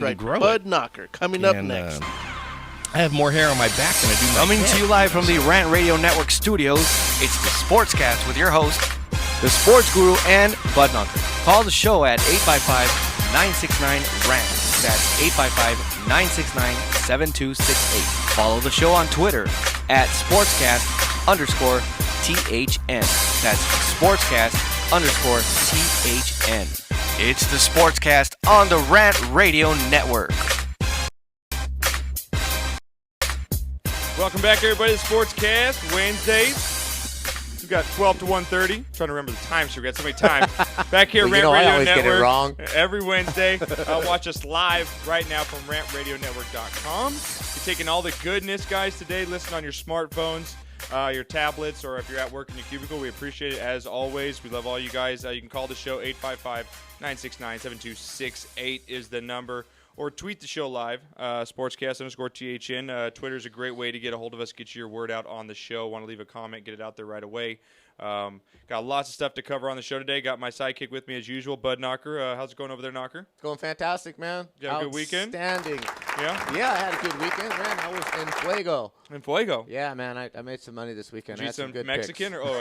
Right, grow Bud it. Knocker coming up And, next. I have more hair on my back than I do my Coming head. to you live from the Rant Radio Network studios, it's the SportsCast with your host, the sports guru, and Bud Knocker. Call the show at 855-969-RANT. That's 855-969-7268. Follow the show on Twitter at sportscast_THN. That's sportscast_THN. It's the SportsCast on the Rant Radio Network. Welcome back, everybody, to SportsCast Wednesdays. We got 12 to 1:30. Trying to remember the times. We got so many times. Back here, Well, Rant I Radio always Network. get it wrong. Every Wednesday. Watch us live right now from rantradionetwork.com. You're taking all the goodness, guys, today. Listen on your smartphones, your tablets, or if you're at work in your cubicle. We appreciate it as always. We love all you guys. You can call the show 855-969-7268 is the number. Or tweet the show live, sportscast_THN. Twitter is a great way to get a hold of us, get your word out on the show. Want to leave a comment, get it out there right away. Got lots of stuff to cover on the show today. Got my sidekick with me as usual, Bud Knocker. How's it going over there, Knocker? It's going fantastic, man. You have a good weekend? Outstanding. Yeah? Yeah, I had a good weekend, man. I was in Fuego. In Fuego? Yeah, man. I made some money this weekend. Did you I eat had some good Mexican? picks. Or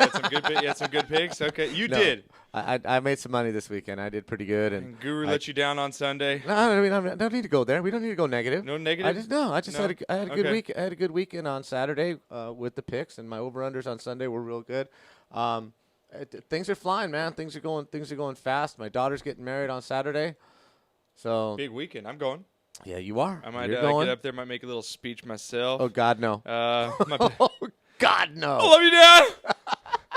you had some good pigs? Okay, you did. I made some money this weekend. I did pretty good. And Guru let you down on Sunday? No, I mean, I don't need to go there. We don't need to go negative. No negative? I just No? had a good Okay. week. I had a good weekend on Saturday with the picks, and my over-unders on Sunday were real good. Things are flying, man. Things are going fast. My daughter's getting married on Saturday. So Big weekend. I'm going. yeah, you are. I might You're get going. up there, might make a little speech myself. Oh God, no. Oh, God, no. I love you, Dad.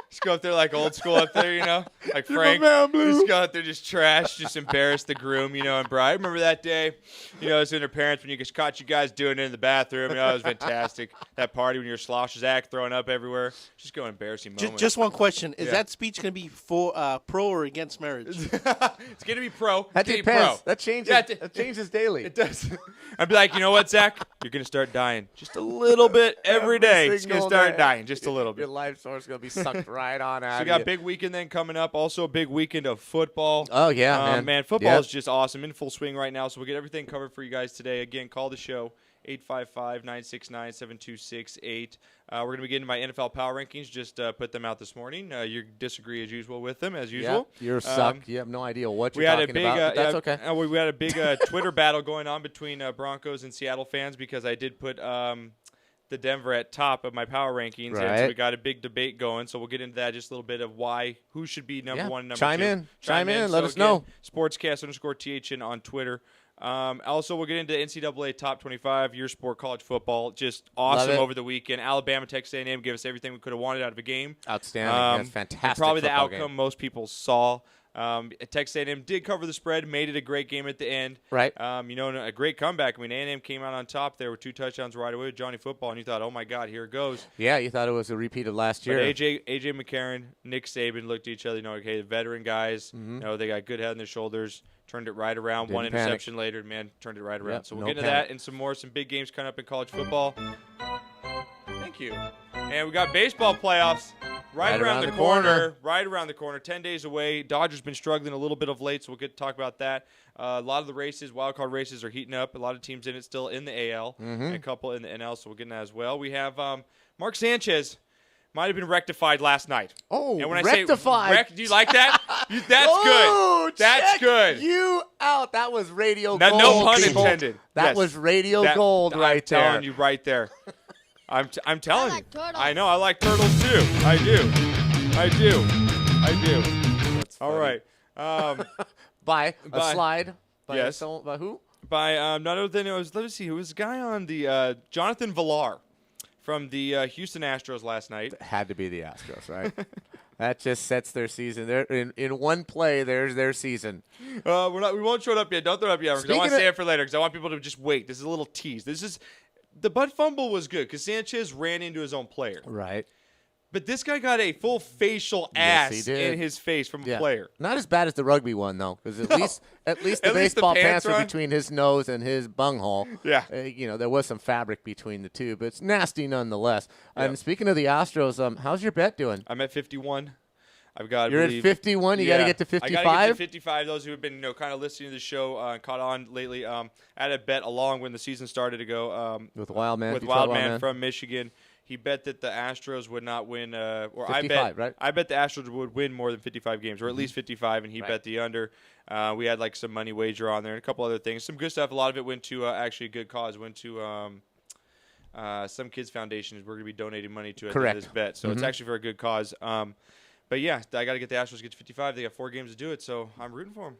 Just go up there like old school up there, like Frank. Just go out there, just trash, just embarrass the groom, and bride. I remember that day, as in her parents when you just caught you guys doing it in the bathroom. It was fantastic. That party when your sloshes act throwing up everywhere. Just go embarrassing moment. Just one question. Is Yeah. that speech going to be for pro or against marriage? It's going to be pro. That It's gonna be depends. pro. That changes. Yeah, That changes daily. It does. I'd be like, you know what, Zach? You're going to start dying just a little bit every day. It's going to single start day. dying just a little Your bit. life source is gonna be sucked right on out. So we got a big weekend then coming up. Also a big weekend of football. Oh yeah, man. Football Yep. is just awesome, in full swing right now. So we'll get everything covered for you guys today. Again, call the show 855-969-7268. We're gonna be getting my NFL power rankings. Just put them out this morning. You disagree as usual with them as usual. Yeah, you're sucked. You have no idea what We you're had a talking big, about. But that's okay. we had a big Twitter battle going on between Broncos and Seattle fans because I did put the Denver at top of my power rankings, and so Right. we got a big debate going. So we'll get into that just a little bit of who should be number Yeah. one, and number Chime two. in. Chime in. Let So us know. Sportscast_THN on Twitter. Also, we'll get into NCAA Top 25, your sport, college football. Just awesome it. over the weekend. Alabama, Texas A&M gave us everything we could have wanted out of a game. Outstanding. That's And fantastic. probably the football outcome game. most people saw. Texas A&M did cover the spread, made it a great game at the end. Right. And a great comeback. I mean, A&M came out on top there with 2 touchdowns right away with Johnny Football, and you thought, oh, my God, here it goes. Yeah, you thought it was a repeat of last year. But AJ McCarron, Nick Saban looked at each other, okay, the veteran guys, they got good head on their shoulders, turned it right around. Didn't One panic. interception later, man, turned it right around. Yep, So we'll no get into panic. that and some big games coming up in college football. Thank you. And we got baseball playoffs right around the corner. Right around the corner. 10 days away. Dodgers been struggling a little bit of late, so we'll get to talk about that. A lot of the races, wild card races, are heating up. A lot of teams in it still in the AL, and a couple in the NL, so we'll get into that as well. We have Mark Sanchez. Might have been rectified last night. Oh, and when rectified. I say do you like that? That's Oh, good. That's check good. You out. That was radio No, gold. no pun people. intended. That Yes. was radio gold right there. I'm telling you right there. I'm telling like you. turtles. I know. I like turtles too. I do. That's All funny. right. By a By- slide. By Yes. someone, by who? By none other than let's see, who was the guy on the Jonathan Villar from the Houston Astros last night. Had to be the Astros, right? That just sets their season. They're in one play. There's their season. We won't show it up yet. Don't throw it up yet because I Speaking want to of- say it for later because I want people to just wait. This is a little tease. The butt fumble was good because Sanchez ran into his own player. Right. But this guy got a full facial Yes, he ass did. in his face from a Yeah. player. Not as bad as the rugby one though, because at least the At least the baseball pants pants were are on. between his nose and his bunghole. Yeah. There was some fabric between the two, but it's nasty nonetheless. Yep. And speaking of the Astros, how's your bet doing? I'm at 51. I've got. You're at 51. You got to get to 55. I got to get to 55. Those who have been, kind of listening to the show, caught on lately. I had a bet along when the season started to go. With Wildman. With Wildman from Michigan. He bet that the Astros would not win. Or 55, right? I bet the Astros would win more than 55 games, or at least 55, and he bet the under. We had like some money wager on there and a couple other things. Some good stuff. A lot of it went to actually a good cause. Went to some kids' foundations. We're going to be donating money to at the end of this bet. So it's actually for a good cause. But yeah, I got to get the Astros to get to 55. They got 4 games to do it, so I'm rooting for them.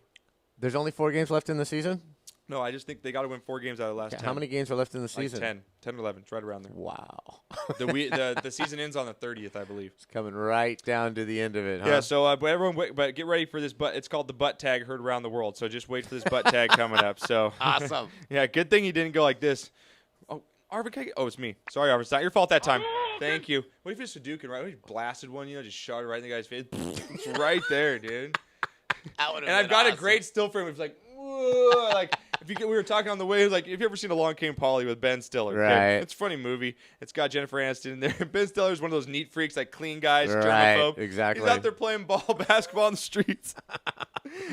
There's only 4 games left in the season? No, I just think they got to win 4 games out of the last 10. How many games are left in the season? Like 10 or 11. It's right around there. Wow. The season ends on the 30th, I believe. It's coming right down to the end of it, huh? Yeah, so but everyone, but get ready for this. It's called the butt tag heard around the world. So just wait for this butt tag coming up. So Awesome. Yeah, good thing he didn't go like this. Oh, Arvin, can I get? Oh, it's me. Sorry, Arvin. It's not your fault that time. Thank you. What if it's Hadouken, right? What if he blasted one, just shot it right in the guy's face? It's right there, dude. And I've got a great still frame. It's like, whoa, like we were talking on the way, like, if you ever seen Along Came Polly with Ben Stiller, right? Okay? It's a funny movie. It's got Jennifer Aniston in there. Ben Stiller's one of those neat freaks, like clean guys, right? germaphobe. Exactly. He's out there playing basketball in the streets.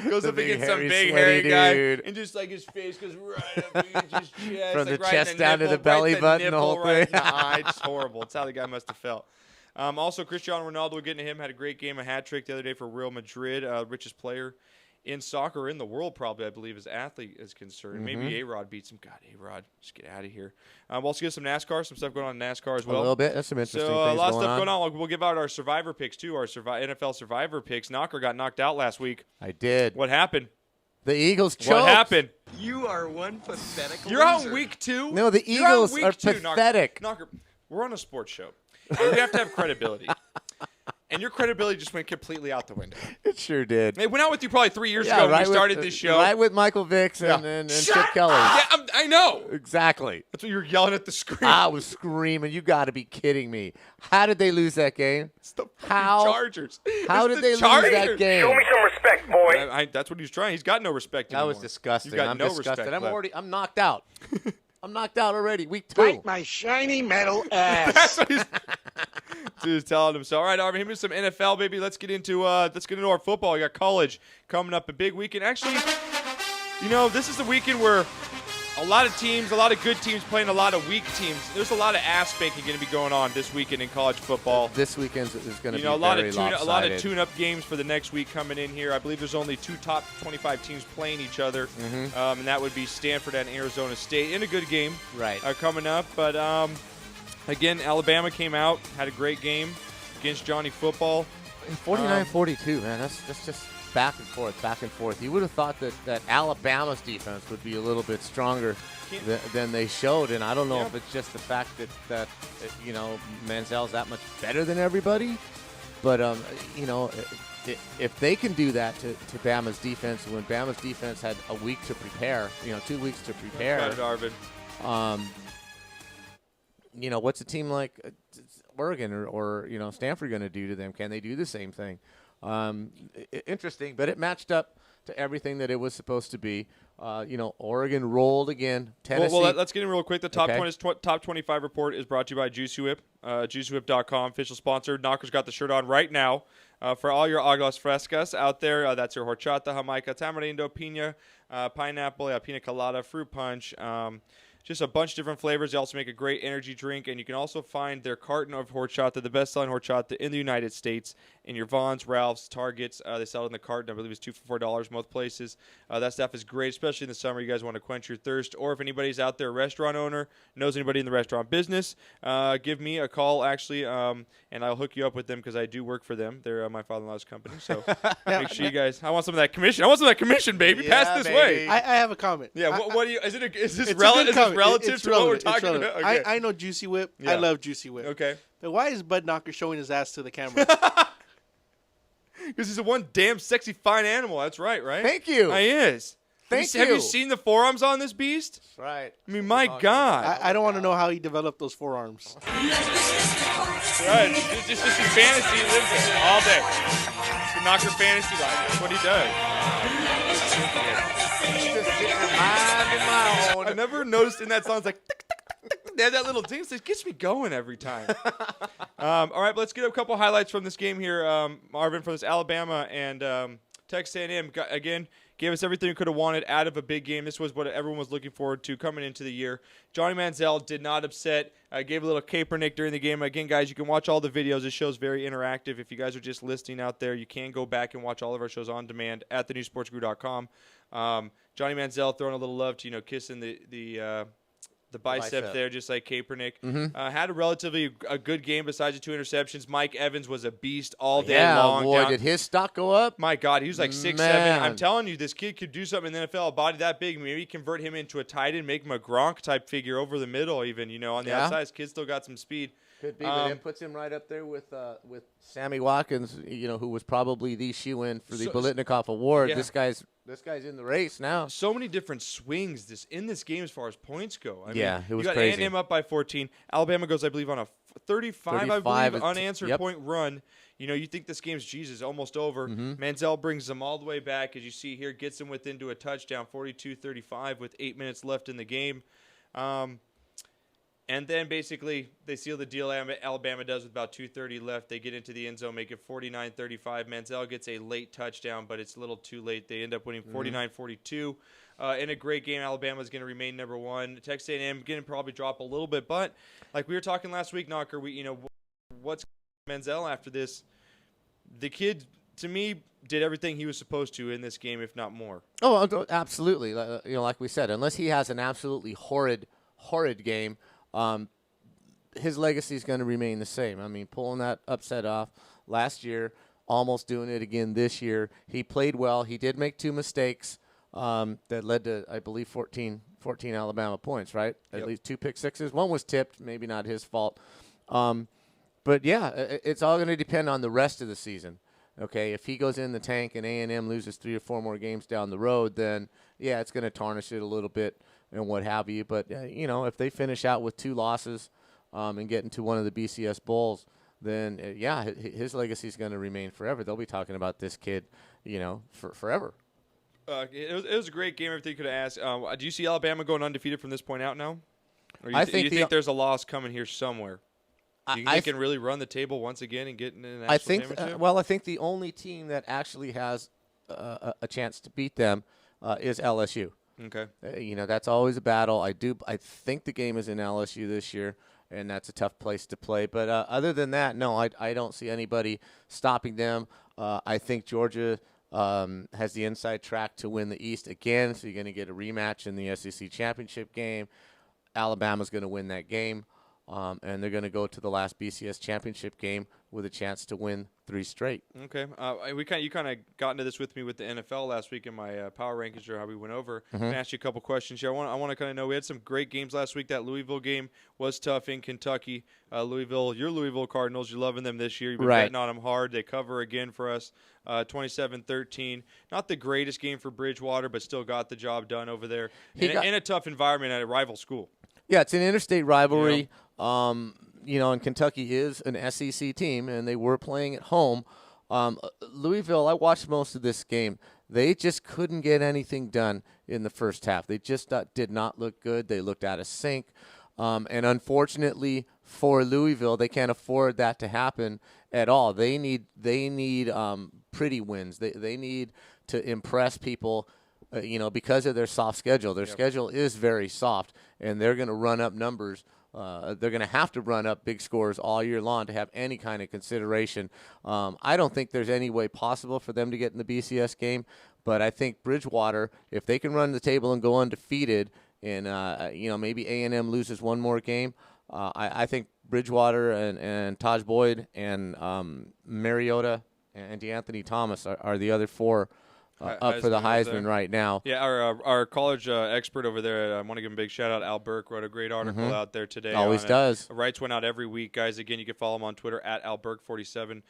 Goes up against some big hairy hairy dude. guy, and just like his face goes right up against his chest, from the like, right chest in the down to nipple, the belly right button, nipple, the whole right thing. in the eye. It's horrible. It's how the guy must have felt. Also, Cristiano Ronaldo, getting to him, had a great game, a hat trick the other day for Real Madrid, richest player in soccer in the world, probably, I believe, as athlete is concerned. Maybe A-Rod beats him. God, A-Rod, just get out of here. We'll also get some NASCAR, some stuff going on in NASCAR as well. A little bit. That's some interesting things a lot of going stuff on. going on. We'll give out our Survivor picks, too, our NFL Survivor picks. Knocker got knocked out last week. I did. What happened? The Eagles choked. What happened? You are one pathetic You're out loser. in week 2? No, the You're out in Eagles week are 2, pathetic. Knocker, we're on a sports show. And we have to have credibility. And your credibility just went completely out the window. It sure did. It went out with you probably 3 years ago when we started this show. Right with Michael Vicks and Chip Kelly. Yeah, I know. Exactly. That's what you were yelling at the screen. I was screaming. You got to be kidding me. How did they lose that game? It's the fucking How? Chargers. How It's did the they lose Chargers. that game? Show me some respect, boy. That's what he's trying. He's got no respect That anymore. was disgusting. You've got I'm no disgusted. respect left. I'm knocked out. I'm knocked out already. Week 2. Bite my shiny metal ass. That's what he's telling him. So, all right, Arvin, hit me with some NFL, baby. Let's get into our football. We got college coming up, a big weekend. Actually, this is the weekend where a lot of good teams playing a lot of weak teams. There's a lot of ass spanking going to be going on this weekend in college football. This weekend is going to be a lot of lopsided. tune-up games for the next week coming in here. I believe there's only 2 top 25 teams playing each other, and that would be Stanford and Arizona State in a good game coming up. But again, Alabama came out, had a great game against Johnny Football. 49-42, man. That's just back and forth. You would have thought that Alabama's defense would be a little bit stronger than they showed, and I don't know if it's just the fact that Manziel's that much better than everybody, but if they can do that to Bama's defense, when Bama's defense had a week to prepare, 2 weeks to prepare. That's right, Arvin. What's a team like Oregon or Stanford going to do to them? Can they do the same thing? Interesting, but it matched up to everything that it was supposed to be. Oregon rolled again. Tennessee. Well, let's get in real quick. The top Okay. top 25 report is brought to you by Juicy Whip. JuicyWhip.com, official sponsor. Knocker's got the shirt on right now. For all your aguas frescas out there, that's your horchata, jamaica, tamarindo, piña, pineapple, pina colada, fruit punch. Just a bunch of different flavors. They also make a great energy drink, and you can also find their carton of horchata, the best-selling horchata in the United States, in your Vons, Ralph's, Targets. They sell it in the carton. I believe it's $2 for $4 most places. That stuff is great, especially in the summer. You guys want to quench your thirst, or if anybody's out there, a restaurant owner, knows anybody in the restaurant business, give me a call, actually, and I'll hook you up with them because I do work for them. They're my father-in-law's company, so make sure you guys. I want some of that commission. I want some of that commission, baby. Yeah, Pass this baby. way. I have a comment. Yeah, what do you? Is this It's relative it's to what we're relevant. It's talking relevant. about? Okay. I know Juicy Whip. Yeah. I love Juicy Whip. Okay. But why is Bud Knocker showing his ass to the camera? Because he's a one damn sexy fine animal. That's right? Thank you. He is. Thank Have you you. seen the forearms on this beast? That's right. I mean, my God. I don't want to know how he developed those forearms. Right. It's just his fantasy. He lives it all day. It's the Knocker fantasy life. That's what he does. Just sitting in my own. I've never noticed in that song, it's like, tick, tick, tick, tick, They have that little ding that gets me going every time. All right, let's get a couple highlights from this game here, Marvin, from this Alabama and Texas A&M. Again, gave us everything we could have wanted out of a big game. This was what everyone was looking forward to coming into the year. Johnny Manziel did not upset. Gave a little Kaepernick during the game. Again, guys, you can watch all the videos. This show's very interactive. If you guys are just listening out there, you can go back and watch all of our shows on demand at thenewsportsguru.com. Johnny Manziel throwing a little love to, kissing the bicep there, just like Kaepernick. Had a relatively good game besides the 2 interceptions. Mike Evans was a beast all day long. Boy, did his stock go up? My God, he was like 6'7". I'm telling you, this kid could do something in the NFL. A body that big, maybe convert him into a tight end, make him a Gronk type figure over the middle, even on the outside. This kid still got some speed. Could be, but it puts him right up there with Sammy Watkins, who was probably the shoe-in for the Biletnikoff Award. Yeah. This guy's in the race now. So many different swings in this game as far as points go. I mean, it was crazy. You got A&M up by 14. Alabama goes, I believe, on a 35 I believe, unanswered point run. You think this game's Jesus almost over. Manziel brings them all the way back, as you see here, gets them within to a touchdown, 42-35 with 8 minutes left in the game. And then basically they seal the deal. Alabama does with about 2:30 left. They get into the end zone, make it 49-35. Manziel gets a late touchdown, but it's a little too late. They end up winning 49-42. In a great game, Alabama's going to remain number 1. Texas A&M going to probably drop a little bit, but like we were talking last week, Knocker, what's Manziel after this? The kid, to me, did everything he was supposed to in this game, if not more. Oh, absolutely. Like we said, unless he has an absolutely horrid game, his legacy is going to remain the same. I mean, pulling that upset off last year, almost doing it again this year. He played well. He did make 2 mistakes that led to, I believe, 14 Alabama points, right? At least 2 pick sixes. One was tipped, maybe not his fault. But, yeah, it's all going to depend on the rest of the season. Okay, if he goes in the tank and A&M loses 3 or 4 more games down the road, then, yeah, it's going to tarnish it a little bit and what have you. But, if they finish out with 2 losses and get into one of the BCS Bowls, then, his legacy is going to remain forever. They'll be talking about this kid, for forever. It was a great game, everything you could have asked. Do you see Alabama going undefeated from this point out now? Or you think there's a loss coming here somewhere? Do you think they can really run the table once again and get in an national championship? I think the only team that actually has a chance to beat them is LSU. Okay. That's always a battle. I think the game is in LSU this year, and that's a tough place to play. But other than that, no, I don't see anybody stopping them. I think Georgia has the inside track to win the East again, so you're going to get a rematch in the SEC championship game. Alabama's going to win that game. And they're going to go to the last BCS championship game with a chance to win 3 straight. Okay. You kind of got into this with me with the NFL last week in my power rankings, or how we went over. I'm going to ask you a couple questions here. I want to kind of know, we had some great games last week. That Louisville game was tough in Kentucky. Your Louisville Cardinals, you're loving them this year. You've been betting on them hard. They cover again for us, 27-13. Not the greatest game for Bridgewater, but still got the job done over there in a tough environment at a rival school. Yeah, it's an interstate rivalry. And Kentucky is an SEC team, and they were playing at home. Louisville, I watched most of this game. They just couldn't get anything done in the first half. They just did not look good. They looked out of sync. And unfortunately for Louisville, they can't afford that to happen at all. They need pretty wins. They need to impress people. Because of their soft schedule. Their schedule is very soft, and they're going to run up numbers. They're going to have to run up big scores all year long to have any kind of consideration. I don't think there's any way possible for them to get in the BCS game, but I think Bridgewater, if they can run the table and go undefeated, and maybe A&M loses one more game, I think Bridgewater and Taj Boyd and Mariota and DeAnthony Thomas are the other 4 up for the Heisman right now. Yeah, our college expert over there, I want to give him a big shout-out. Al Burke wrote a great article out there today. Always does. Writes one out every week, guys. Again, you can follow him on Twitter, at AlBurke47.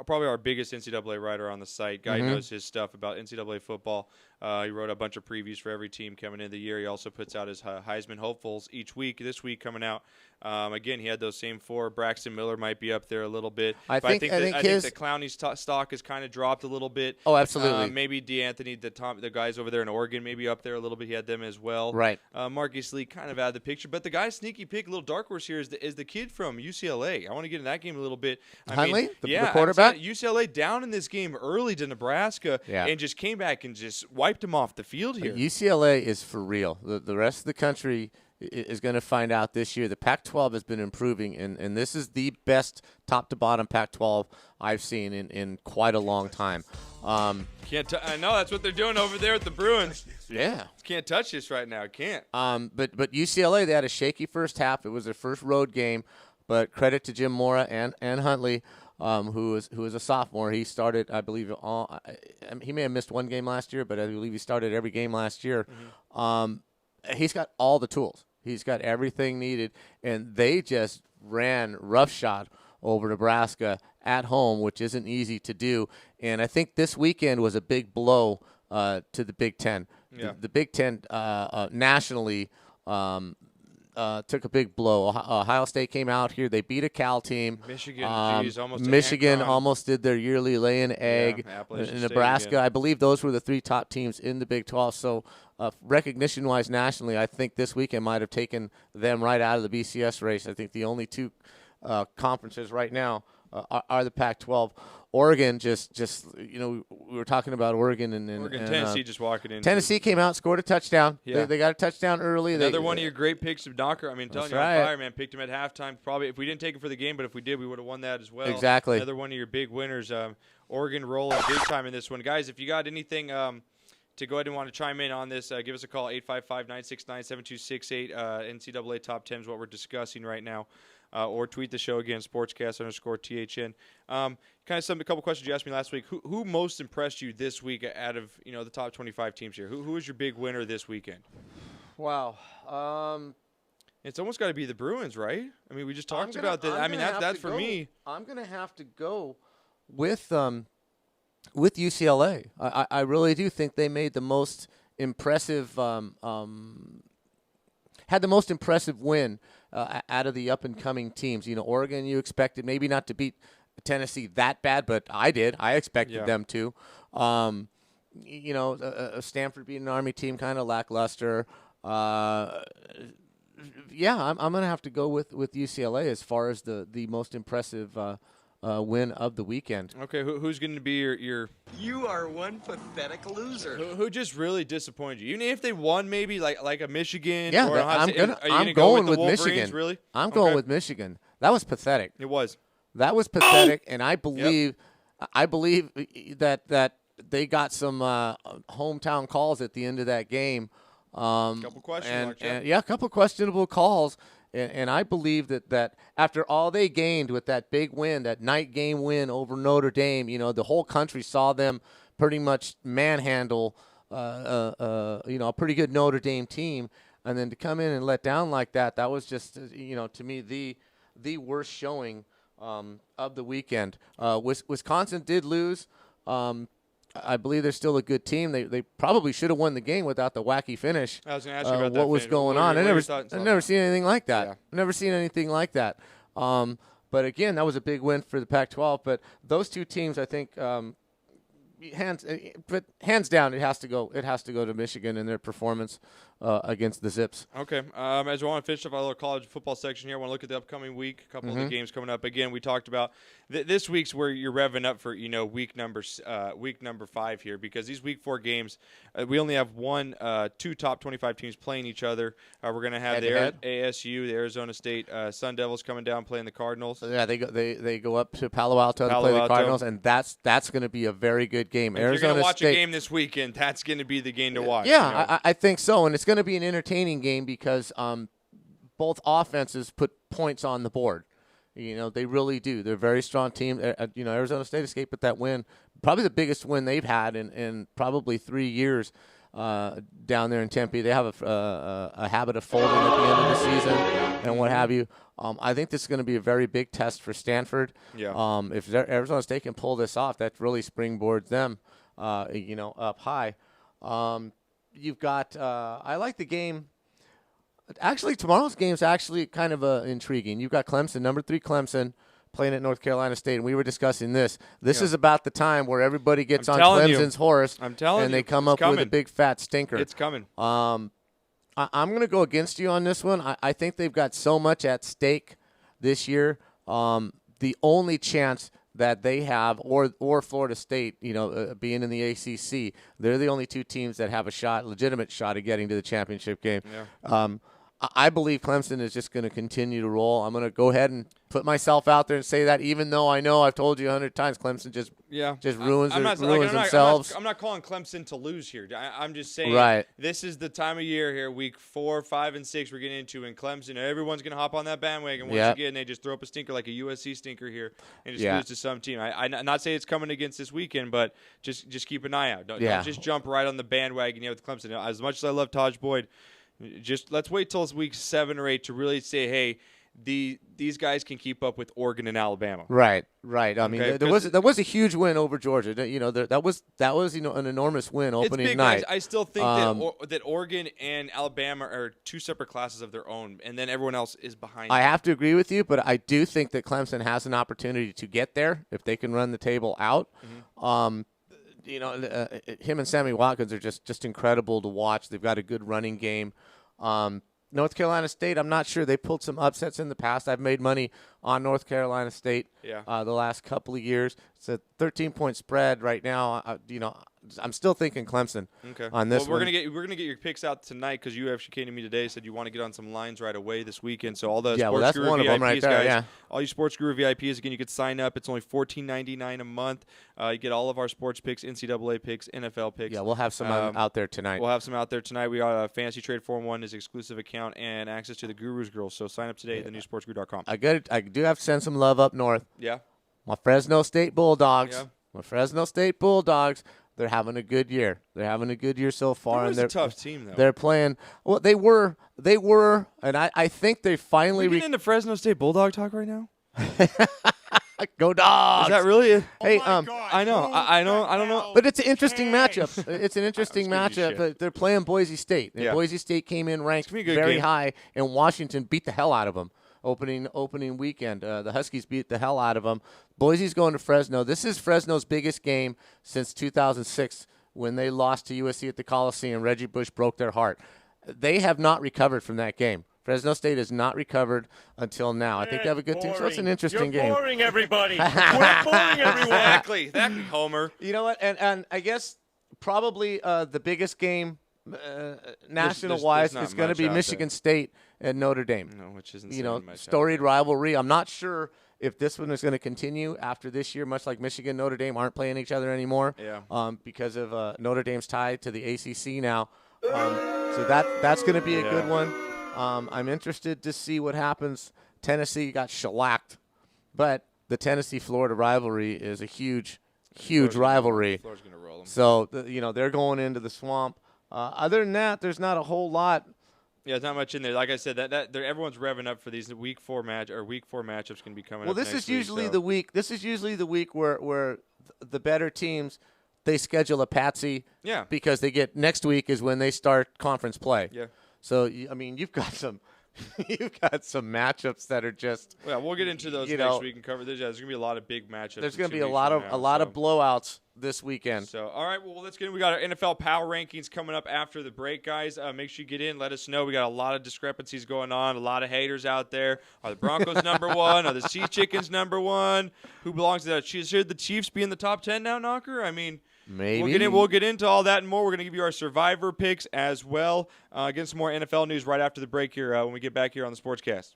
Probably our biggest NCAA writer on the site. Guy who knows his stuff about NCAA football. He wrote a bunch of previews for every team coming into the year. He also puts out his Heisman hopefuls each week. This week coming out, again, he had those same 4. Braxton Miller might be up there a little bit. I think that Clowney's stock has kind of dropped a little bit. Oh, absolutely. Maybe DeAnthony, the guys over there in Oregon, maybe up there a little bit. He had them as well. Right. Marcus Lee kind of out of the picture. But the guy sneaky pick, a little dark horse here, is the kid from UCLA. I want to get in that game a little bit. Huntley, the quarterback? quarterback? UCLA down in this game early to Nebraska and just came back and just wiped him off the field here. UCLA is for real. The rest of the country is going to find out this year. The Pac-12 has been improving, and this is the best top-to-bottom Pac-12 I've seen in quite a long time. I know that's what they're doing over there at the Bruins. Yeah. Can't touch this right now. Can't. But UCLA, they had a shaky first half. It was their first road game, but credit to Jim Mora and Huntley, who is a sophomore. He started, I believe, he may have missed one game last year, but I believe he started every game last year. Mm-hmm. He's got all the tools. He's got everything needed, and they just ran roughshod over Nebraska at home, which isn't easy to do. And I think this weekend was a big blow to the Big Ten. Yeah. The Big Ten nationally took a big blow. Ohio State came out here. They beat a Cal team. Michigan almost did their yearly lay-in egg. In Nebraska, I believe those were the 3 top teams in the Big 12. So recognition-wise nationally, I think this weekend might have taken them right out of the BCS race. I think the only 2 conferences right now are the Pac-12. Oregon just we were talking about Oregon and Tennessee just walking in. Tennessee came out, scored a touchdown. Yeah. They got a touchdown early. Another one of your great picks of Docker. I mean, telling you, right. on fire, man. Picked him at halftime. Probably if we didn't take him for the game, but if we did, we would have won that as well. Exactly. Another one of your big winners. Oregon rolling big time in this one, guys. If you got anything to go ahead and want to chime in on this, give us a call 855-969-7268. NCAA top 10 is what we're discussing right now. Or tweet the show again, SportsCast_THN. A couple questions you asked me last week. Who most impressed you this week out of the top 25 teams here? Who was your big winner this weekend? Wow. It's almost got to be the Bruins, right? I mean, we just talked about that. I mean, that's for me. I'm going to have to go with UCLA. I really do think they made the most impressive had the most impressive win out of the up-and-coming teams. Oregon, you expected maybe not to beat Tennessee that bad, but I did. I expected them to. Stanford being an Army team, kind of lackluster. I'm going to have to go with UCLA as far as the most impressive win of the weekend. Okay, who's going to be your You are one pathetic loser. Who just really disappointed you? Even if they won, maybe like a Michigan. Yeah, or I'm going with Michigan. Really? I'm going with Michigan. That was pathetic. It was. That was pathetic, and I believe that they got some hometown calls at the end of that game. Couple question marks. A couple questionable calls. And I believe that after all they gained with that big win, that night game win over Notre Dame, the whole country saw them pretty much manhandle, a pretty good Notre Dame team. And then to come in and let down like that was just, to me, the worst showing of the weekend. Wisconsin did lose. I believe they're still a good team. They probably should have won the game without the wacky finish. I was going to ask you about that. What was going on? I've never seen anything like that. Yeah. I've never seen anything like that. But again, that was a big win for the Pac-12. But those 2 teams, I think, hands down, it has to go to Michigan and their performance against the Zips. Okay. As we want to finish up our little college football section here, I want to look at the upcoming week. A couple of the games coming up. Again, we talked about this week's where you're revving up for week number 5 here, because these week 4 games, we only have 2 top 25 teams playing each other. We're going to have the ASU, the Arizona State Sun Devils coming down playing the Cardinals. Yeah, they go up to Palo Alto to play the Cardinals, and that's going to be a very good game. If you're going to watch a game this weekend, that's going to be the game to watch. Yeah, I think so, and it's going to be an entertaining game because both offenses put points on the board. They really do. They're a very strong team. Arizona State escaped with that win, probably the biggest win they've had in probably 3 years down there in Tempe. They have a habit of folding at the end of the season and what have you. I think this is going to be a very big test for Stanford. Yeah. If Arizona State can pull this off, that really springboards them, up high. You've got I like the game. Actually, tomorrow's game is actually kind of intriguing. You've got Clemson, number 3 Clemson, playing at North Carolina State, and we were discussing this. This is about the time where everybody gets on Clemson's horse, I'm telling and you, they come it's up with a coming. big fat stinker. It's coming. I'm going to go against you on this one. I think they've got so much at stake this year. The only chance that they have, or Florida State, being in the ACC, they're the only 2 teams that have a legitimate shot at getting to the championship game. Yeah. I believe Clemson is just going to continue to roll. I'm going to go ahead and put myself out there and say that, even though I know I've told you 100 times, Clemson just ruins themselves. I'm not calling Clemson to lose here. I'm just saying this is the time of year here, week 4, 5, and 6 we're getting into, and Clemson, everyone's going to hop on that bandwagon once again. They just throw up a stinker like a USC stinker here and just lose to some team. I'm not saying it's coming against this weekend, but just keep an eye out. Don't just jump right on the bandwagon with Clemson. As much as I love Taj Boyd, just let's wait till it's week 7 or 8 to really say, hey, these guys can keep up with Oregon and Alabama. Right. I mean, there was a huge win over Georgia. That was an enormous win opening night. I still think that Oregon and Alabama are 2 separate classes of their own, and then everyone else is behind. I have to agree with you, but I do think that Clemson has an opportunity to get there if they can run the table out. Mm-hmm. Him and Sammy Watkins are just incredible to watch. They've got a good running game. North Carolina State, I'm not sure. They pulled some upsets in the past. I've made money on North Carolina State the last couple of years. It's a 13-point spread right now. I'm still thinking Clemson on this one. We're gonna get your picks out tonight because you actually came to me today, said you want to get on some lines right away this weekend. So all the Sports Guru VIPs, guys, all you Sports Guru VIPs, again, you could sign up. It's only $14.99 a month. You get all of our sports picks, NCAA picks, NFL picks. Yeah, we'll have some out there tonight. We'll have some out there tonight. We got a Fantasy Trade Form 1 is exclusive account and access to the Guru's Girls. So sign up today at thenewsportsguru.com. I do have to send some love up north. Yeah. My Fresno State Bulldogs. Yeah. My Fresno State Bulldogs. They're having a good year. They're having a good year so far. They're a tough team, though. They're playing. Well, they were, and I think they finally. Are we getting into Fresno State Bulldog talk right now? Go Dogs! Is that really it? Hey, God, I know. I don't know. But it's an interesting matchup. It's an interesting matchup. They're playing Boise State. And Boise State came in ranked very high, and Washington beat the hell out of them. Opening weekend. The Huskies beat the hell out of them. Boise's going to Fresno. This is Fresno's biggest game since 2006 when they lost to USC at the Coliseum. Reggie Bush broke their heart. They have not recovered from that game. Fresno State has not recovered until now. I think they have a good team, so it's an interesting game. You're boring everybody. Quit boring everyone. Exactly, Homer. You know what? And I guess probably the biggest game national-wise is going to be Michigan State and Notre Dame. No, which isn't storied rivalry. I'm not sure if this one is going to continue after this year, much like Michigan and Notre Dame aren't playing each other anymore because of Notre Dame's tie to the ACC now. So that's going to be a good one. I'm interested to see what happens. Tennessee got shellacked, but the Tennessee-Florida rivalry is a huge rivalry. Florida's going to roll them. So, they're going into the swamp. Other than that, there's not a whole lot. Yeah, there's not much in there. Like I said, everyone's revving up for these week 4 matchups going to be coming up. Well, this is usually the week. This is usually the week where the better teams, they schedule a patsy. Yeah. Because they get next week is when they start conference play. Yeah. So you've got some matchups that are just. Yeah, we'll get into those next week and cover this. Yeah, there's gonna be a lot of big matchups. There's gonna be a lot of blowouts this weekend. So all right, well let's get in. We got our NFL Power Rankings coming up after the break, guys. Make sure you get in. Let us know. We got a lot of discrepancies going on. A lot of haters out there. Are the Broncos number 1? Are the Sea Chickens number 1? Who belongs to that? Should the Chiefs be in the top 10 now, Knocker? I mean. Maybe. We'll get into all that and more. We're going to give you our Survivor picks as well. Get some more NFL news right after the break here when we get back here on the SportsCast.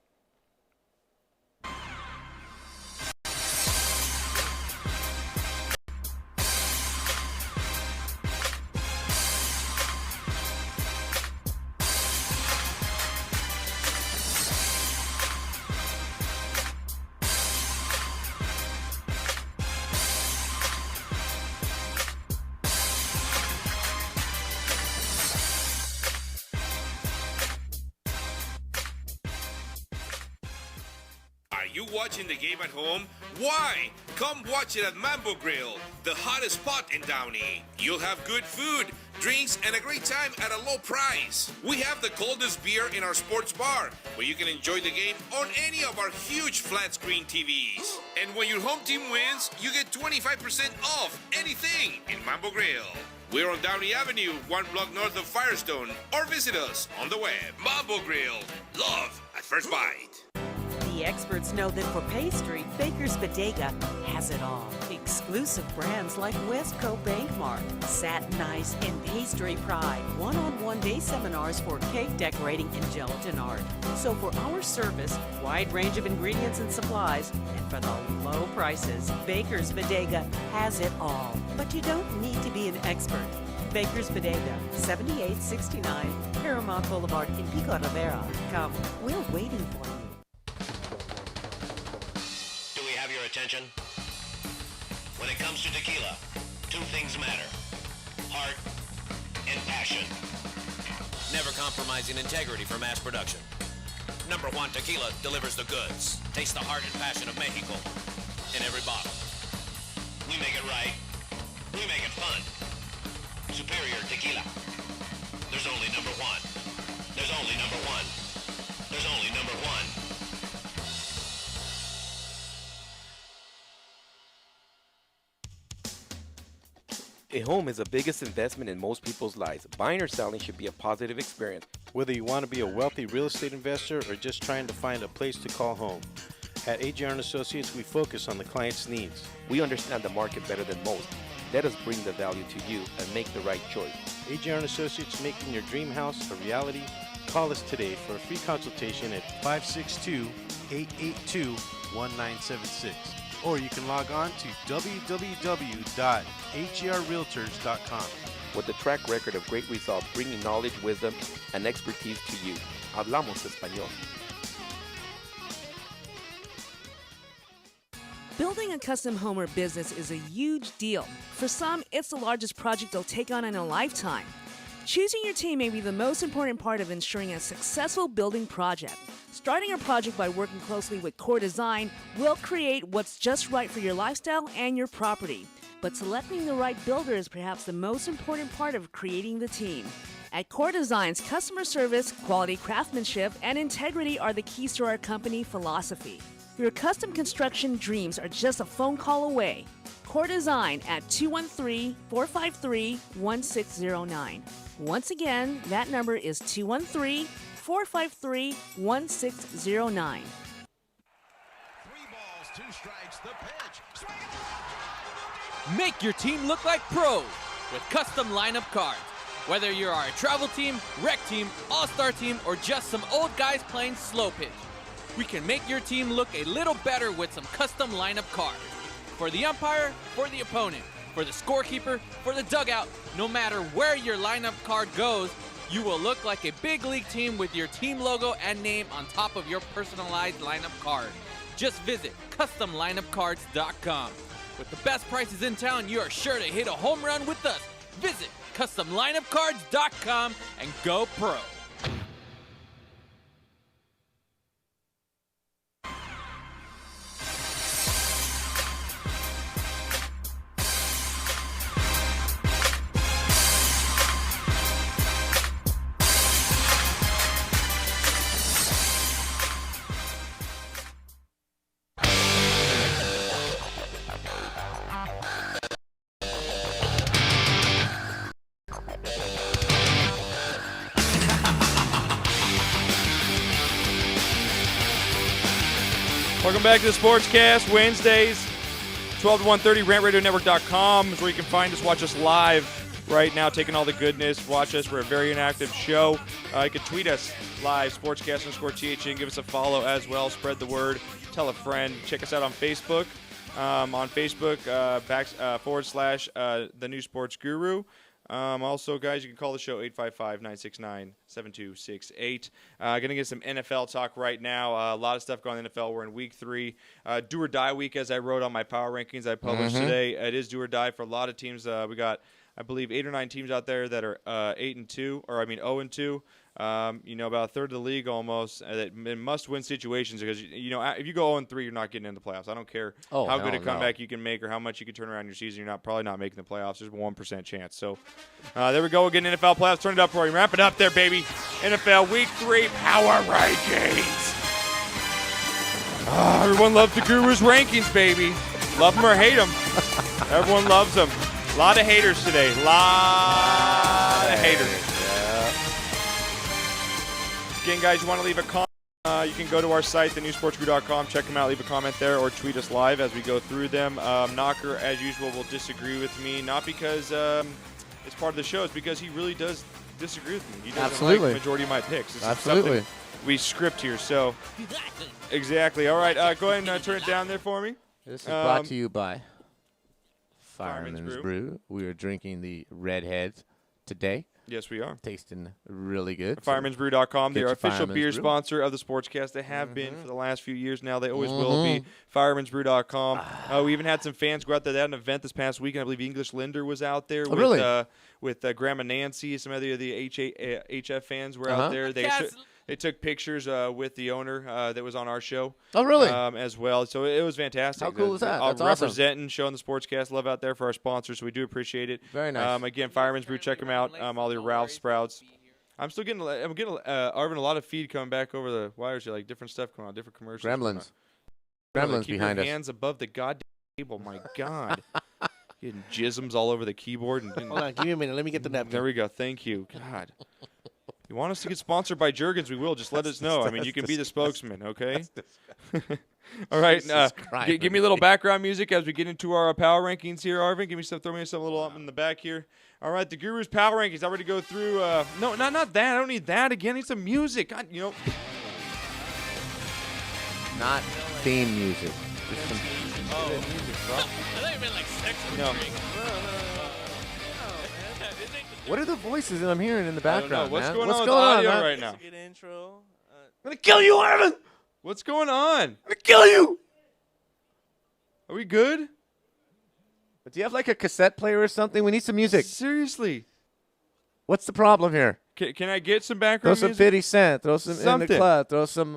Watching the game at home? Why? Come watch it at Mambo Grill, the hottest spot in Downey. You'll have good food, drinks, and a great time at a low price. We have the coldest beer in our sports bar, where you can enjoy the game on any of our huge flat screen TVs. And when your home team wins, you get 25% off anything in Mambo Grill. We're on Downey Avenue, 1 block north of Firestone, or visit us on the web. Mambo Grill, love at first bite. The experts know that for pastry, Baker's Bodega has it all. Exclusive brands like Westco Bank Mart, Satin Ice, and Pastry Pride. One-on-one day seminars for cake decorating and gelatin art. So for our service, wide range of ingredients and supplies, and for the low prices, Baker's Bodega has it all. But you don't need to be an expert. Baker's Bodega, 7869 Paramount Boulevard in Pico Rivera. Come, we're waiting for you. Do we have your attention? When it comes to tequila, two things matter: heart and passion. Never compromising integrity for mass production. Number one Tequila delivers the goods. Taste the heart and passion of Mexico in every bottle. We make it right. We make it fun. Superior Tequila. There's only number one. There's only number one. There's only number one. A home is the biggest investment in most people's lives. Buying or selling should be a positive experience. Whether you want to be a wealthy real estate investor or just trying to find a place to call home. At AJR & Associates, we focus on the client's needs. We understand the market better than most. Let us bring the value to you and make the right choice. AJR & Associates, making your dream house a reality. Call us today for a free consultation at 562-882-1976. Or you can log on to www.agrrealtors.com. With a track record of great results, bringing knowledge, wisdom, and expertise to you. Hablamos español. Building a custom home or business is a huge deal. For some, it's the largest project they'll take on in a lifetime. Choosing your team may be the most important part of ensuring a successful building project. Starting a project by working closely with Core Design will create what's just right for your lifestyle and your property. But selecting the right builder is perhaps the most important part of creating the team. At Core Design's, customer service, quality craftsmanship, and integrity are the keys to our company philosophy. Your custom construction dreams are just a phone call away. Core Design at 213-453-1609. Once again, that number is 213-453-1609. 3 balls, 2 strikes, the pitch. Make your team look like pros with custom lineup cards. Whether you are a travel team, rec team, all-star team, or just some old guys playing slow pitch, we can make your team look a little better with some custom lineup cards. For the umpire, for the opponent, for the scorekeeper, for the dugout, no matter where your lineup card goes, you will look like a big league team with your team logo and name on top of your personalized lineup card. Just visit CustomLineupCards.com. With the best prices in town, you are sure to hit a home run with us. Visit CustomLineupCards.com and go pro. Welcome back to the SportsCast. Wednesdays, 12 to 1:30, RantRadioNetwork.com is where you can find us. Watch us live right now, taking all the goodness. Watch us. We're a very inactive show. You can tweet us live, SportsCast_THN. Give us a follow as well. Spread the word. Tell a friend. Check us out on Facebook. On Facebook, / The New Sports Guru. Also, guys, you can call the show 855-969-7268. Going to get some NFL talk right now. A lot of stuff going on in the NFL. We're in week 3. Do or die week, as I wrote on my power rankings I published today. It is do or die for a lot of teams. We got, I believe, 8 or 9 teams out there that are 0-2. About a third of the league almost in must-win situations because, if you go 0-3, you're not getting into the playoffs. I don't care how good a comeback you can make or how much you can turn around your season. You're probably not making the playoffs. There's a 1% chance. So there we go. We're getting NFL playoffs. Turn it up for you. Wrap it up there, baby. NFL Week 3 Power Rankings. Everyone loves the Guru's rankings, baby. Love them or hate them. Everyone loves them. A lot of haters today. Lot of haters. Again, guys, you want to leave a comment, you can go to our site, thenewsportsguru.com, check them out, leave a comment there, or tweet us live as we go through them. Knocker, as usual, will disagree with me, not because it's part of the show, it's because he really does disagree with me. He doesn't like the majority of my picks. This is something we script here, so exactly. All right, go ahead and turn it down there for me. This is brought to you by Fireman's Brew. We are drinking the Redheads today. Yes, we are. Tasting really good. Fireman'sBrew.com. They're our official beer sponsor of the SportsCast. They have been for the last few years now. They always will be. Fireman'sBrew.com. We even had some fans go out there. They had an event this past weekend. I believe English Linder was out there with Grandma Nancy. Some of the HF fans were out there. They took pictures with the owner that was on our show. Oh, really? As well. So it was fantastic. How cool was that? That's representing, showing the SportsCast love out there for our sponsors. So we do appreciate it. Very nice. Again, Fireman's Brew, check them out. All the Ralph Sprouts. I'm getting Arvin, a lot of feed coming back over the wires here, like different stuff coming on, different commercials. Gremlins keep behind your us. Hands above the goddamn table. My God. Getting jisms all over the keyboard. Hold on, give me a minute. Let me get the napkin. There we go. Thank you. God. You want us to get sponsored by Jergens, we will. Just let us know. I mean, you can be the spokesman, okay? All right. Give me a little background music as we get into our power rankings here, Arvin. Throw me some little up in the back here. All right, the Guru's power rankings. I already go through. No, not that. I don't need that again. I need some music. God, Not theme music. Just some music, bro. I thought you meant like sex No. What are the voices that I'm hearing in the background? What's man? going What's on going with audio on, right now? Good intro. I'm gonna kill you, Arvin! What's going on? I'm gonna kill you! Are we good? But do you have like a cassette player or something? We need some music. Seriously. What's the problem here? Can I get some Throw background some music? 50 Cent. Throw some in the club. Throw some.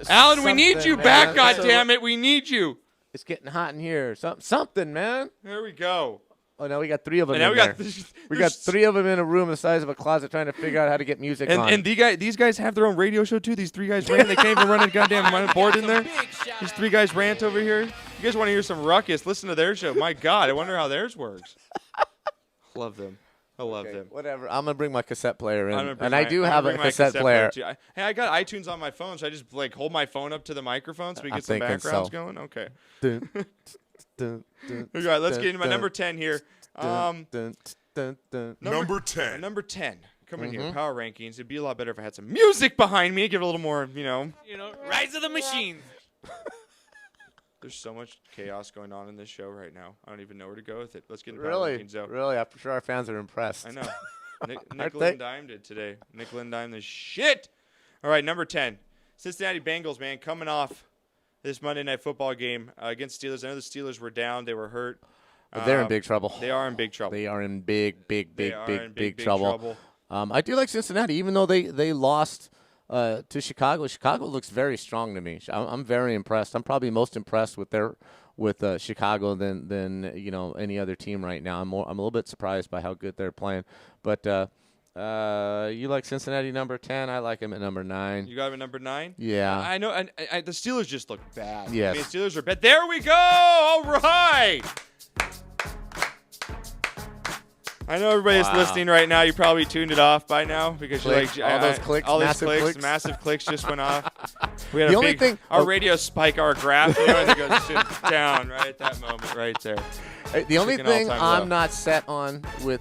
Alan, we need you man. back. God damn it, we need you. It's getting hot in here. Something, man. There we go. Oh, now we got 3 of them. And now in there. We got 3 of them in a room the size of a closet trying to figure out how to get music on. And these guys have their own radio show too. These 3 guys rant. They can't even run a goddamn board in there. These 3 guys rant over here. You guys want to hear some ruckus? Listen to their show. My God, I wonder how theirs works. Love them. I love them. Whatever. I'm gonna bring my cassette player in, and I do have a cassette player. Hey, I got iTunes on my phone, so I just hold my phone up to the microphone so we get some backgrounds going. Okay. All right, let's get into my number 10 here. Number 10. Number 10. Coming here, power rankings. It'd be a lot better if I had some music behind me. Give it a little more, Rise of the Machines. There's so much chaos going on in this show right now. I don't even know where to go with it. Let's get into power Really? rankings, though. Really? I'm sure our fans are impressed. I know. Nickel and Dime did today. Nickel and Dime the shit. All right, number 10. Cincinnati Bengals, man, coming off this Monday Night Football game against Steelers. I know the Steelers were down. They were hurt. But they're in big trouble. They are in big trouble. They are in big trouble. I do like Cincinnati, even though they lost to Chicago. Chicago looks very strong to me. I'm very impressed. I'm probably most impressed with Chicago than any other team right now. I'm a little bit surprised by how good they're playing. But you like Cincinnati number 10? I like him at number 9. You got him at number 9? Yeah. I know. And the Steelers just look bad. Yes. I mean, the Steelers are bad. There we go. All right. I know everybody's listening right now. You probably tuned it off by now because you're like all those clicks, all these massive massive clicks just went off. We had The a only big, thing- our radio spike, our graph, and it goes down right at that moment, right there. The only Freaking thing all-time I'm low. not set on with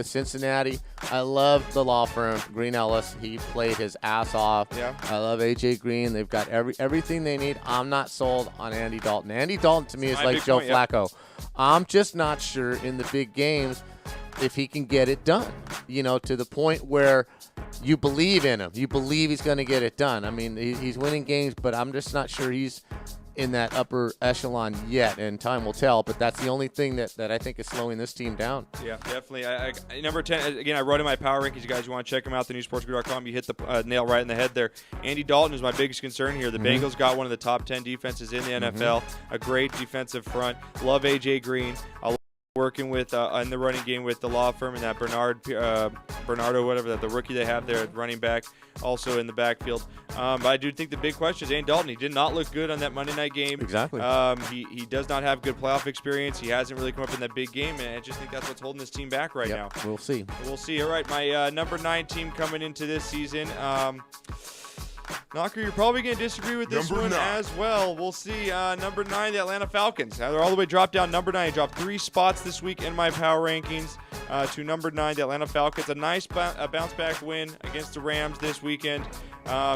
Cincinnati, I love the law firm Green Ellis. He played his ass off. Yeah. I love AJ Green. They've got everything they need. I'm not sold on Andy Dalton. Andy Dalton to me is my like big Joe point, yeah. Flacco. I'm just not sure in the big games if he can get it done. To the point where you believe in him. You believe he's going to get it done. I mean, he's winning games, but I'm just not sure he's in that upper echelon yet, and time will tell. But that's the only thing that I think is slowing this team down. Yeah, definitely. Number 10, again, I wrote in my power rankings. You guys, you want to check them out, thenewsportsguru.com. You hit the nail right in the head there. Andy Dalton is my biggest concern here. The Bengals got one of the top 10 defenses in the NFL, a great defensive front. Love A.J. Green. I working with in the running game with the law firm and that Bernardo, whatever, that the rookie they have there at running back, also in the backfield. But I do think the big question is Andy Dalton. He did not look good on that Monday night game. Exactly. He does not have good playoff experience. He hasn't really come up in that big game, and I just think that's what's holding this team back right now. We'll see. We'll see. All right, my number 9 team coming into this season. Knocker, you're probably going to disagree with this one as well. We'll see. Number 9, the Atlanta Falcons. They're all the way dropped down. Number 9, dropped 3 spots this week in my power rankings to number 9, the Atlanta Falcons. A nice bounce-back win against the Rams this weekend.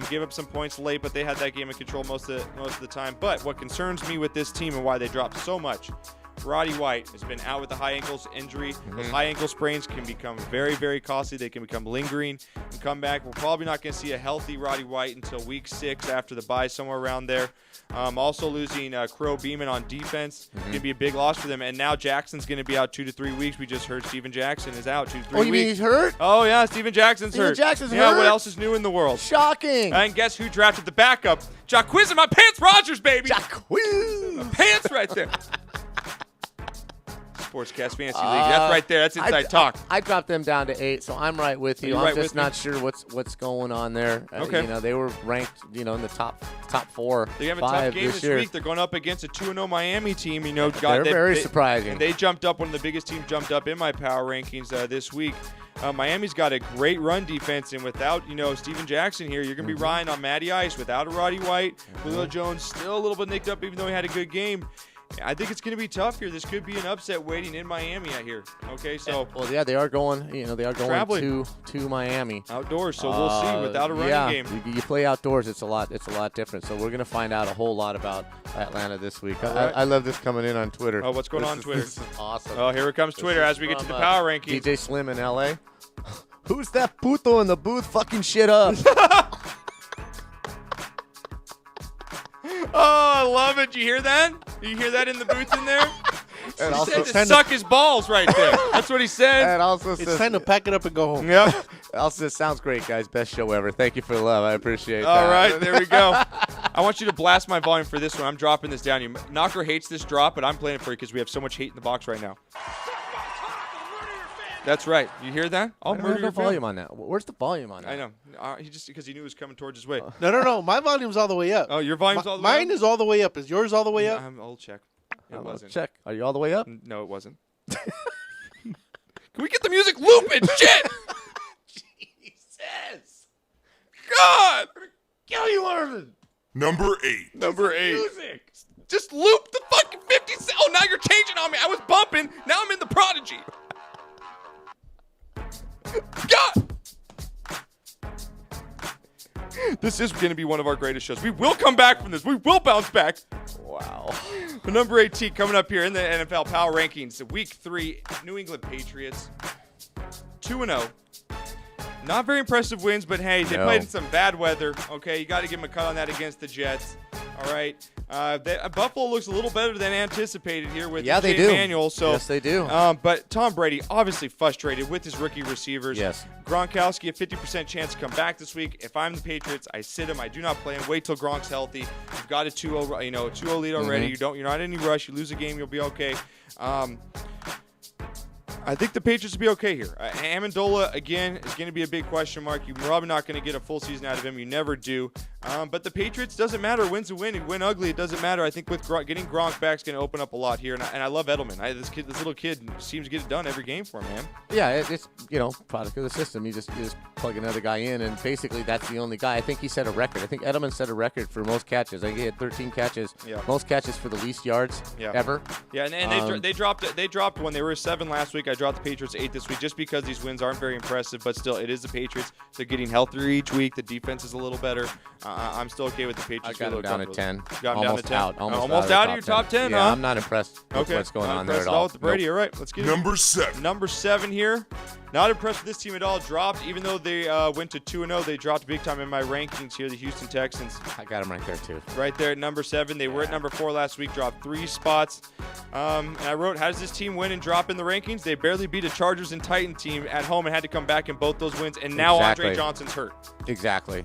Gave up some points late, but they had that game in control most of the time. But what concerns me with this team and why they dropped so much, Roddy White has been out with a high ankles injury. Those high ankle sprains can become very, very costly. They can become lingering and come back. We're probably not going to see a healthy Roddy White until week 6 after the bye, somewhere around there. Also losing Crow Beeman on defense going to be a big loss for them. And now Jackson's going to be out 2 to 3 weeks. We just heard Steven Jackson is out 2 to 3 weeks. Oh, you mean he's hurt? Oh, yeah, Steven Jackson's hurt. Jackson's hurt? Yeah, what else is new in the world? Shocking. And guess who drafted the backup? Jacquizz in my pants Rogers, baby. Jacquizz. My pants right there. SportsCast Fantasy League. That's right there. That's inside talk. I dropped them down to 8, so I'm right with you. Are you I'm right just with me? not sure what's going on there. Okay. They were ranked, in the top 4, They have a 5 tough game this year. week. They're going up against a 2-0 Miami team. They're very surprising. And they jumped up. One of the biggest teams jumped up in my power rankings this week. Miami's got a great run defense, and without Steven Jackson here, you're going to be relying on Matty Ice. Without a Roddy White, Julio Jones still a little bit nicked up, even though he had a good game. I think it's going to be tough here. This could be an upset waiting in Miami out here. Okay, so well, yeah, they are going. They are going traveling to Miami outdoors. So we'll see. Without a running game, you play outdoors. It's a lot different. So we're going to find out a whole lot about Atlanta this week. Right. I love this coming in on Twitter. Oh, what's going on Twitter? This is awesome. Oh, here it comes Twitter as we get to the power rankings. DJ Slim in L.A. Who's that puto in the booth fucking shit up? Oh, I love it. You hear that? You hear that in the booth in there? And he also said to suck his balls right there. That's what he said. And also It's says, time to pack it up and go home. Yep. also sounds great, guys. Best show ever. Thank you for the love. I appreciate that. All right, there we go. I want you to blast my volume for this one. I'm dropping this down. Knocker hates this drop, but I'm playing it for you because we have so much hate in the box right now. That's right. You hear that? I'll murder your volume on that. Where's the volume on that? I know. He just because he knew it was coming towards his way. No. My volume's all the way up. Oh, your volume's all the way up? Mine is all the way up. Is yours all the way up? I'll check. It wasn't. Check. Are you all the way up? No, it wasn't. Can we get the music looping? Shit! Jesus! God! Kill you, Irvin! Number 8. Number 8. Music! Just loop the fucking 50 cents. Oh, now you're changing on me. I was bumping. Now I'm in the Prodigy. God! This is going to be one of our greatest shows. We will come back from this. We will bounce back. Wow. The number 18 coming up here in the NFL Power Rankings. Week 3, New England Patriots. 2-0. Not very impressive wins, but hey, they played in some bad weather. Okay, you got to give them a cut on that against the Jets. All right. Buffalo looks a little better than anticipated here with they Jay do. Manuel. So, yes, they do. But Tom Brady obviously frustrated with his rookie receivers. Yes. Gronkowski, a 50% chance to come back this week. If I'm the Patriots, I sit him. I do not play him. Wait till Gronk's healthy. You've got a 2-0 lead already. You're not in any rush. You lose a game, you'll be okay. I think the Patriots will be okay here. Amendola, again, is going to be a big question mark. You're probably not going to get a full season out of him. You never do. But the Patriots, doesn't matter. Win's a win. And win ugly, it doesn't matter. I think with getting Gronk back is going to open up a lot here. And I love Edelman. This little kid seems to get it done every game for him, man. Yeah, it's product of the system. You just plug another guy in, and basically that's the only guy. I think he set a record. I think Edelman set a record for most catches. I think he had 13 catches. Yeah. Most catches for the least yards ever. Yeah, and they dropped when they were 7 last week. I dropped the Patriots 8 this week just because these wins aren't very impressive, but still, it is the Patriots. They're getting healthier each week. The defense is a little better. I'm still okay with the Patriots. I got them down at 10. Got them down to 10. Almost out of your top 10, yeah, huh? I'm not impressed with what's going on there at all all. with Brady. All right, let's get it. Number 7. Number 7 here. Not impressed with this team at all. Dropped, even though they went to 2-0, they dropped big time in my rankings here, the Houston Texans. I got them right there, too. Right there at number 7. They were at number 4 last week, dropped 3 spots. And I wrote, how does this team win and drop in the rankings? They barely beat a Chargers and Titan team at home and had to come back in both those wins. And now Andre Johnson's hurt. Exactly.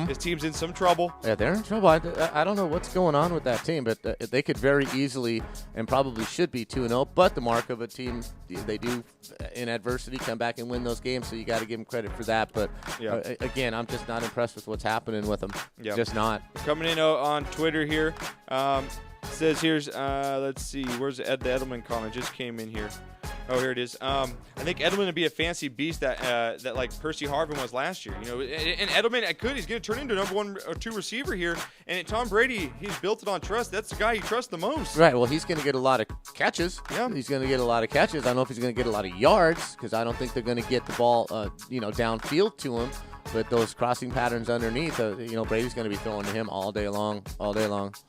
His team's in some trouble. Yeah, they're in trouble. I don't know what's going on with that team, but they could very easily and probably should be 2-0. But the mark of a team, they do in adversity come back and win those games, so you got to give them credit for that. But again, I'm just not impressed with what's happening with them. Yeah. Just not. Coming in on Twitter here, says here's let's see, where's the Edelman comment? Just came in here. Oh, here it is. I think Edelman would be a fancy beast that like Percy Harvin was last year. You know, and Edelman he's going to turn into a number 1 or 2 receiver here. And Tom Brady, he's built it on trust. That's the guy you trust the most. Right. Well, he's going to get a lot of catches. Yeah. He's going to get a lot of catches. I don't know if he's going to get a lot of yards because I don't think they're going to get the ball, downfield to him. But those crossing patterns underneath, Brady's going to be throwing to him all day long.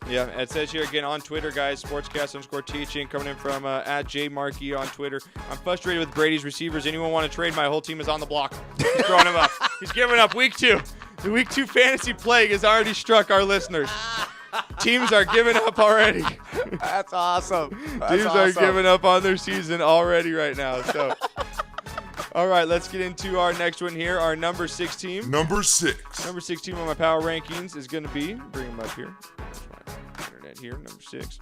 Yeah, it says here again on Twitter, guys, SportsCast_teaching, coming in from at JMarkey on Twitter. I'm frustrated with Brady's receivers. Anyone want to trade? My whole team is on the block. He's throwing him up. He's giving up week 2. The week 2 fantasy plague has already struck our listeners. Teams are giving up already. That's awesome. Teams are giving up on their season already right now. So. All right, let's get into our next one here. Our number 6 team. Number 6. Number 6 team on my power rankings is going to be, bring them up here. My internet here, number 6.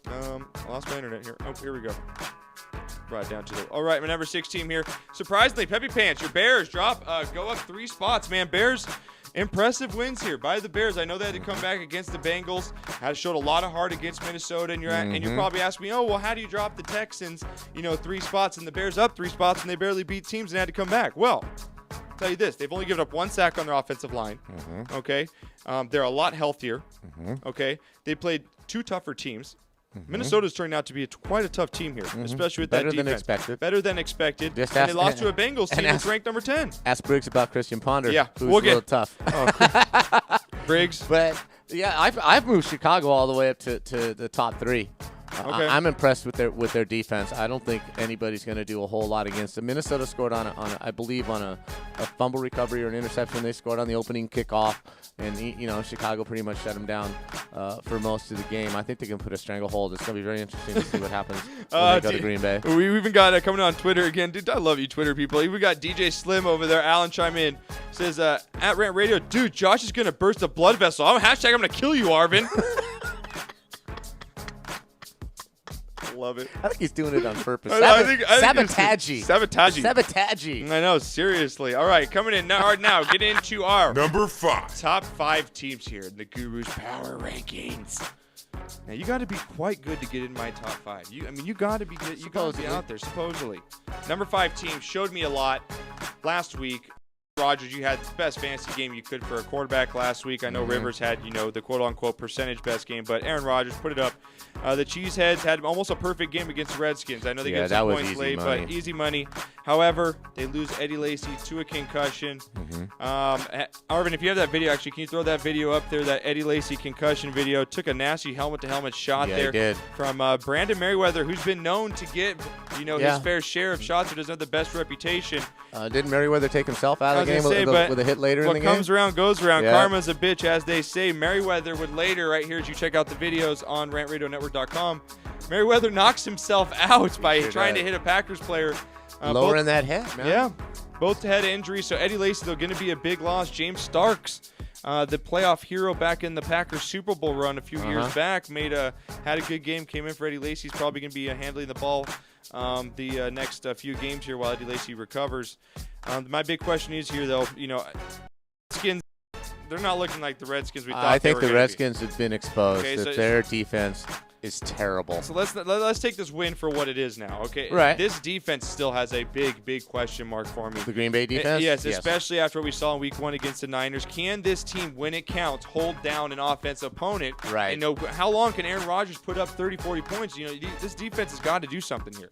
I lost my internet here. Oh, here we go. Right down to the. All right, my number 6 team here. Surprisingly, Peppy Pants, your Bears go up 3 spots, man. Bears. Impressive wins here by the Bears. I know they had to come back against the Bengals. Showed a lot of heart against Minnesota, and you're probably asking me, oh, well, how do you drop the Texans, 3 spots, and the Bears up 3 spots, and they barely beat teams and had to come back? Well, I'll tell you this. They've only given up 1 sack on their offensive line, okay? They're a lot healthier, okay? They played 2 tougher teams. Minnesota's turned out to be quite a tough team here, especially with that defense. Better than expected. And they lost to a Bengals team that's ranked number 10. Ask Briggs about Christian Ponder. Yeah, who's a little tough. Briggs. But, yeah, I've moved Chicago all the way up to the top 3. Okay. I'm impressed with their defense. I don't think anybody's going to do a whole lot against them. Minnesota scored on I believe on a fumble recovery or an interception. They scored on the opening kickoff, and Chicago pretty much shut them down for most of the game. I think they can put a stranglehold. It's going to be very interesting to see what happens when they go to Green Bay. We even got coming on Twitter again. Dude, I love you, Twitter people. We got DJ Slim over there. Alan chime in. Says at Rant Radio, dude, Josh is going to burst a blood vessel. I'm going to kill you, Arvin. Love it. I think he's doing it on purpose. Sabotage. I know, seriously. All right, coming in now. Get into our number 5. Top 5 teams here in the Guru's Power Rankings. Now, you got to be quite good to get in my top 5. You got to be good. You got to be out there, supposedly. Number 5 team showed me a lot last week. Rodgers, you had the best fantasy game you could for a quarterback last week. I know Rivers had, the quote-unquote percentage best game, but Aaron Rodgers put it up. The Cheeseheads had almost a perfect game against the Redskins. I know they got some points late, but easy money. However, they lose Eddie Lacy to a concussion. Arvin, if you have that video, actually, can you throw that video up there, that Eddie Lacy concussion video? Took a nasty helmet-to-helmet shot there from Brandon Merriweather, who's been known to get, his fair share of shots, who doesn't have the best reputation. Didn't Merriweather take himself out of the game with a hit later in the game? What comes around goes around. Yeah. Karma's a bitch, as they say. Merriweather would later, right here, as you check out the videos on rantradionetwork.com, Merriweather knocks himself out by trying to hit a Packers player. Lowering that head, man. Yeah, both head injuries. So Eddie Lacy, they're going to be a big loss. James Starks, the playoff hero back in the Packers Super Bowl run a few years back, had a good game, came in for Eddie Lacy. He's probably going to be handling the ball the next few games here while Eddie Lacy recovers. My big question is here, though, Redskins, they're not looking like the Redskins we thought I think they were the Redskins have been exposed. Okay, so their defense is terrible. So let's take this win for what it is now, okay? Right. This defense still has a big question mark for me. The Green Bay defense? Yes, especially after what we saw in Week 1 against the Niners. Can this team, when it counts, hold down an offensive opponent? Right. And how long can Aaron Rodgers put up 30, 40 points? This defense has got to do something here.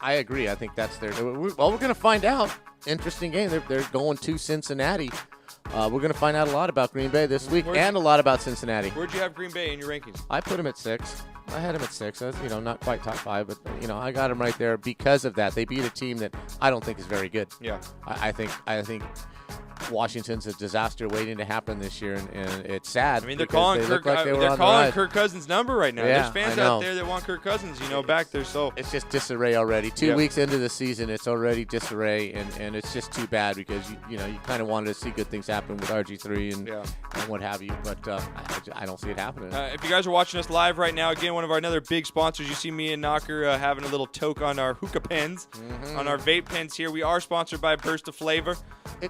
I agree. I think that's their. Well, we're going to find out. Interesting game. They're going to Cincinnati. we're going to find out a lot about Green Bay this week and a lot about Cincinnati. Where'd you have Green Bay in your rankings? I put them at 6. I had them at 6. I was, not quite top 5, but I got them right there because of that. They beat a team that I don't think is very good. Yeah, I think Washington's a disaster waiting to happen this year, and it's sad. I mean, they're calling Kirk Cousins' number right now. Yeah, There's fans out there that want Kirk Cousins, back there. So it's just disarray already. 2 weeks into the season, it's already disarray, and it's just too bad because you kind of wanted to see good things happen with RG3 and what have you, but I don't see it happening. If you guys are watching us live right now, again, one of our another big sponsors. You see me and Knocker having a little toke on our hookah pens, on our vape pens here. We are sponsored by Burst of Flavor.